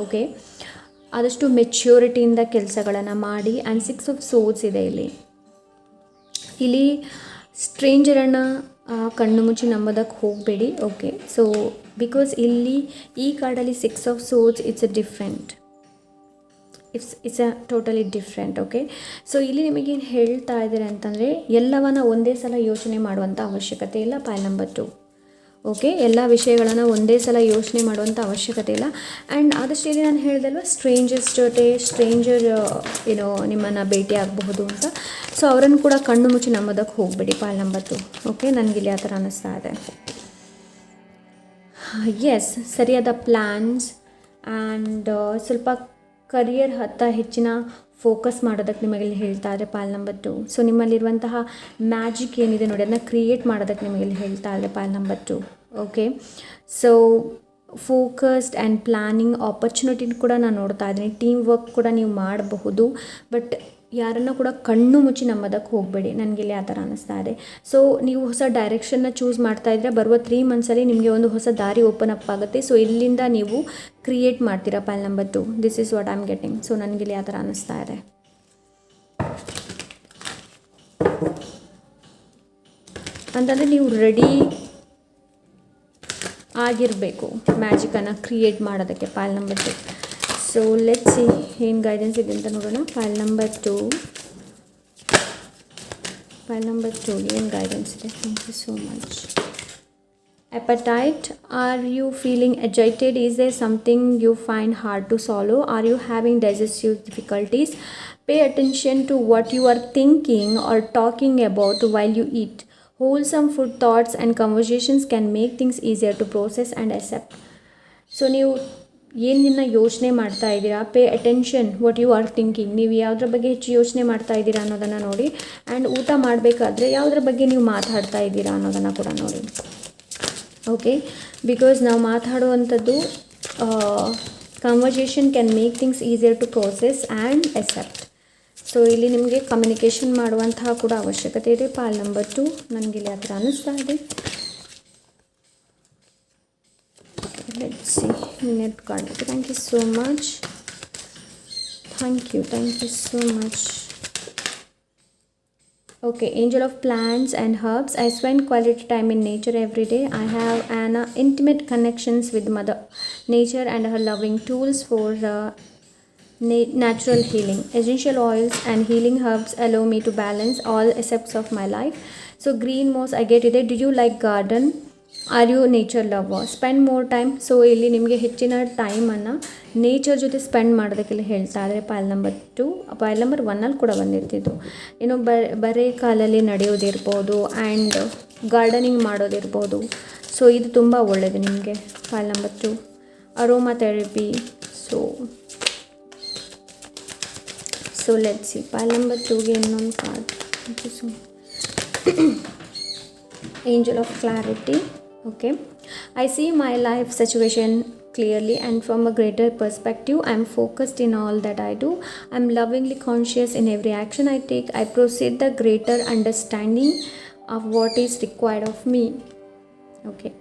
ಓಕೆ, ಆದಷ್ಟು ಮೆಚ್ಯೂರಿಟಿಯಿಂದ ಕೆಲಸಗಳನ್ನು ಮಾಡಿ. ಆ್ಯಂಡ್ 6 ಆಫ್ ಸೋರ್ಡ್ಸ್ ಇದೆ ಇಲ್ಲಿ ಸ್ಟ್ರೇಂಜರನ್ನು ಕಣ್ಣು ಮುಚ್ಚಿ ನಂಬೋದಕ್ಕೆ ಹೋಗಬೇಡಿ. ಓಕೆ, ಸೊ ಬಿಕಾಸ್ ಇಲ್ಲಿ ಈ ಕಾರ್ಡಲ್ಲಿ 6 of swords it's a totally different. Okay, so ಇಲ್ಲಿ ನಿಮಗೇನು ಹೇಳ್ತಾ ಇದ್ದಾರೆ ಅಂತಂದರೆ ಎಲ್ಲವನ್ನ ಒಂದೇ ಸಲ ಯೋಚನೆ ಮಾಡುವಂಥ ಅವಶ್ಯಕತೆ ಇಲ್ಲ ಪೈಲ್ ನಂಬರ್ 2. ಓಕೆ, ಎಲ್ಲ ವಿಷಯಗಳನ್ನು ಒಂದೇ ಸಲ ಯೋಚನೆ ಮಾಡುವಂಥ ಅವಶ್ಯಕತೆ ಇಲ್ಲ. ಆ್ಯಂಡ್ ಆದಷ್ಟು ಇಲ್ಲಿ ನಾನು ಹೇಳಿದಲ್ವ, ಸ್ಟ್ರೇಂಜರ್ಸ್ ಜೊತೆ ಸ್ಟ್ರೇಂಜರ್ ನಿಮ್ಮನ್ನು ಭೇಟಿ ಆಗಬಹುದು ಅಂತ. ಸೊ ಅವರನ್ನು ಕೂಡ ಕಣ್ಣು ಮುಚ್ಚಿ ನಂಬೋದಕ್ಕೆ ಹೋಗಬೇಡಿ ಪೈಲ್ ನಂಬರ್ 2. ಓಕೆ, ನನಗಿಲ್ಲಿ ಆ ಥರ ಅನ್ನಿಸ್ತಾ ಇದೆ. ಎಸ್, ಸರಿಯಾದ ಪ್ಲ್ಯಾನ್ಸ್ ಆ್ಯಂಡ್ ಸ್ವಲ್ಪ ಕರಿಯರ್ ಹೆಚ್ಚಿನ ಫೋಕಸ್ ಮಾಡೋದಕ್ಕೆ ನಿಮಗಿಲ್ಲಿ ಹೇಳ್ತಾ ಇದೆ ಪೈಲ್ ನಂಬರ್ 2. ಸೊ ನಿಮ್ಮಲ್ಲಿರುವಂತಹ ಮ್ಯಾಜಿಕ್ ಏನಿದೆ ನೋಡಿ, ಅದನ್ನ ಕ್ರಿಯೇಟ್ ಮಾಡೋದಕ್ಕೆ ನಿಮಗಿಲ್ಲಿ ಹೇಳ್ತಾ ಇದೆ ಪೈಲ್ number 2. Okay, so focused and planning opportunity ಕೂಡ ನಾನು ನೋಡ್ತಾ ಇದ್ದೀನಿ. ಟೀಮ್ ವರ್ಕ್ ಕೂಡ ನೀವು ಮಾಡಬಹುದು, ಬಟ್ ಯಾರನ್ನು ಕೂಡ ಕಣ್ಣು ಮುಚ್ಚಿ ನಂಬೋದಕ್ಕೆ ಹೋಗಬೇಡಿ, ನನಗಿಲ್ಲಿ ಆ ಥರ ಅನ್ನಿಸ್ತಾ ಇದೆ. ಸೊ ನೀವು ಹೊಸ ಡೈರೆಕ್ಷನ್ನ ಚೂಸ್ ಮಾಡ್ತಾ ಇದ್ದರೆ ಬರುವ 3 ಮಂತ್ಸಲ್ಲಿ ನಿಮಗೆ ಒಂದು ಹೊಸ ದಾರಿ ಓಪನ್ ಅಪ್ ಆಗುತ್ತೆ. ಸೊ ಇಲ್ಲಿಂದ ನೀವು ಕ್ರಿಯೇಟ್ ಮಾಡ್ತೀರಾ pile number 2. This is what I am getting. So ನನಗಿಲ್ಲಿ ಆ ಥರ ಅನ್ನಿಸ್ತಾ ಇದೆ. ಅಂತಂದರೆ ನೀವು ರೆಡಿ ಆಗಿರಬೇಕು ಮ್ಯಾಜಿಕನ್ನು ಕ್ರಿಯೇಟ್ ಮಾಡೋದಕ್ಕೆ file number 2. So let's see ಏನು ಗೈಡೆನ್ಸ್ ಇದೆ ಅಂತ ನೋಡೋಣ. ಪೈಲ್ ನಂಬರ್ 2 ಏನು ಗೈಡೆನ್ಸ್ ಇದೆ? Thank you so much. Appetite, are you feeling agitated? Is there something you find hard to swallow? Are you having digestive difficulties? Pay attention to what you are thinking or talking about while you eat. Wholesome food thoughts and conversations can make things easier to process and accept. So ನೀವು ಏನನ್ನ ಯೋಚನೆ ಮಾಡ್ತಾ ಇದ್ದೀರಾ, pay attention what you are thinking. ನೀವು ಯಾವುದ್ರ ಬಗ್ಗೆ ಹೆಚ್ಚು ಯೋಚನೆ ಮಾಡ್ತಾ ಇದ್ದೀರಾ ಅನ್ನೋದನ್ನು ನೋಡಿ. ಆ್ಯಂಡ್ ಊಟ ಮಾಡಬೇಕಾದ್ರೆ ಯಾವುದ್ರ ಬಗ್ಗೆ ನೀವು ಮಾತಾಡ್ತಾ ಇದ್ದೀರಾ ಅನ್ನೋದನ್ನು ಕೂಡ ನೋಡಿ. ಓಕೆ, ಬಿಕಾಸ್ ನಾವು ಮಾತಾಡುವಂಥದ್ದು conversation can make things easier to process and accept. So ಇಲ್ಲಿ ನಿಮಗೆ ಕಮ್ಯುನಿಕೇಷನ್ ಮಾಡುವಂತಹ ಕೂಡ ಅವಶ್ಯಕತೆ ಇದೆ. ಪಾಲ್ ನಂಬರ್ 2 ನನಗೆ ಇಲ್ಲಿ ಆ ಥರ ಅನ್ನಿಸ್ತಾ ಇದೆ. Let's see next card. Thank you so much. Thank you so much. Okay, angel of plants and herbs. I spend quality time in nature every day. I have an intimate connections with mother nature and her loving tools for natural healing. Essential oils and healing herbs allow me to balance all aspects of my life. So green moss I get it. Do you like garden? Are you nature lover? Spend more time. So ಇಲ್ಲಿ ನಿಮಗೆ ಹೆಚ್ಚಿನ ಟೈಮನ್ನು nature ಜೊತೆ spend ಮಾಡೋದಕ್ಕೆಲ್ಲ ಹೇಳ್ತಾ ಇದ್ದಾರೆ. Pal number 2. Pal number 1 ಕೂಡ ಬಂದಿರ್ತಿದ್ದು. ಇನ್ನು ಬರೇ ಕಾಲಲ್ಲಿ ನಡೆಯೋದಿರ್ಬೋದು ಆ್ಯಂಡ್ ಗಾರ್ಡನಿಂಗ್ ಮಾಡೋದಿರ್ಬೋದು. ಸೊ ಇದು ತುಂಬ ಒಳ್ಳೆಯದು ನಿಮಗೆ. Pile number 2 aromatherapy. So let's see pile number 2ಗೆ ಇನ್ನೊಂದು card. Angel of clarity. Okay, I see my life situation clearly and from a greater perspective. I am focused in all that I do. I am lovingly conscious in every action I take. I proceed the greater understanding of what is required of me. Okay,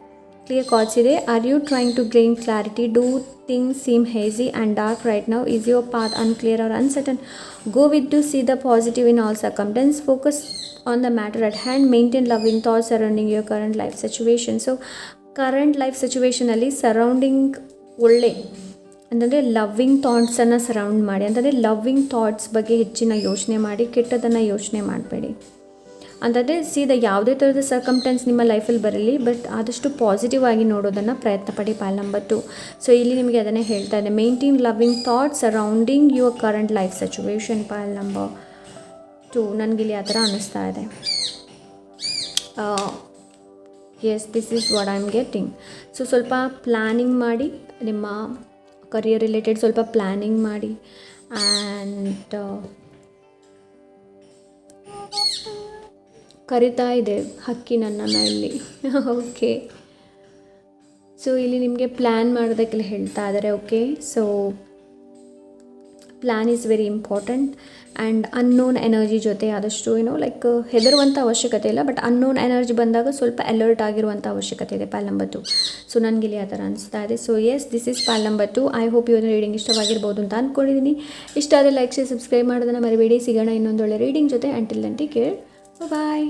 clear cards ide. Are you trying to gain clarity? Do things seem hazy and dark right now? Is your path unclear or uncertain? Go with to see the positive in all circumstances. Focus on the matter at hand. Maintain loving thoughts surrounding your current life situation. So current life ಸಿಚುವೇಷನಲ್ಲಿ surrounding ಒಳ್ಳೆ ಅಂತಂದರೆ loving ಥಾಟ್ಸನ್ನು surround ಮಾಡಿ. ಅಂತಂದರೆ loving thoughts ಬಗ್ಗೆ ಹೆಚ್ಚಿನ ಯೋಚನೆ ಮಾಡಿ, ಕೆಟ್ಟದನ್ನು ಯೋಚನೆ ಮಾಡಬೇಡಿ. ಅಂತಂದರೆ ಸೀದಾ ಯಾವುದೇ ಥರದ ಸರ್ಕಮ್ಟೆನ್ಸ್ ನಿಮ್ಮ ಲೈಫಲ್ಲಿ ಬರಲಿ, ಬಟ್ ಆದಷ್ಟು ಪಾಸಿಟಿವ್ ಆಗಿ ನೋಡೋದನ್ನು ಪ್ರಯತ್ನ ಪಡಿ. ಪಾಲ್ ನಂಬರ್ 2. ಸೊ ಇಲ್ಲಿ ನಿಮಗೆ ಅದನ್ನೇ ಹೇಳ್ತಾ ಇದೆ. Maintain loving thoughts surrounding your current life situation. File number 2 ನನಗಿಲ್ಲಿ ಆ ಥರ ಅನ್ನಿಸ್ತಾ ಇದೆ. Yes, this is what I am getting. So ಸ್ವಲ್ಪ ಪ್ಲ್ಯಾನಿಂಗ್ ಮಾಡಿ, ನಿಮ್ಮ ಕರಿಯರ್ ರಿಲೇಟೆಡ್ ಸ್ವಲ್ಪ ಪ್ಲ್ಯಾನಿಂಗ್ ಮಾಡಿ. ಆ್ಯಂಡ್ ಕರಿತಾ ಇದೆ ಹಕ್ಕಿ ನನ್ನನ್ನು ಇಲ್ಲಿ. ಓಕೆ, ಸೊ ಇಲ್ಲಿ ನಿಮಗೆ ಪ್ಲ್ಯಾನ್ ಮಾಡೋದಕ್ಕೆಲ್ಲ ಹೇಳ್ತಾ ಇದ್ದಾರೆ. Okay, so plan is very important. And unknown energy ಜೊತೆ ಆದಷ್ಟು ಲೈಕ್ ಹೆದರುವಂಥ ಅವಶ್ಯಕತೆ ಇಲ್ಲ, ಬಟ್ ಅನ್ನೋನ್ ಎನರ್ಜಿ ಬಂದಾಗ ಸ್ವಲ್ಪ ಅಲರ್ಟ್ ಆಗಿರುವಂಥ ಅವಶ್ಯಕತೆ ಇದೆ. ಪಾಲ್ ನಂಬರ್ 2. ಸೊ ನನಗಿಲ್ಲಿ ಆ ಥರ ಅನಿಸ್ತಾ ಇದೆ. So yes, this is file number 2. I hope ಇವತ್ತು ರೀಡಿಂಗ್ ಇಷ್ಟವಾಗಿರ್ಬೋದು ಅಂತ ಅಂದ್ಕೊಂಡಿದ್ದೀನಿ. ಇಷ್ಟ ಆದರೆ ಲೈಕ್ ಶೇರ್ ಸಬ್ಸ್ಕ್ರೈಬ್ ಮಾಡೋದನ್ನು ಮರಿಬೇಡಿ. ಸಿಗೋಣ ಇನ್ನೊಂದು ಒಳ್ಳೆ ರೀಡಿಂಗ್ ಜೊತೆ. Until then take care. ಬಾಯ್.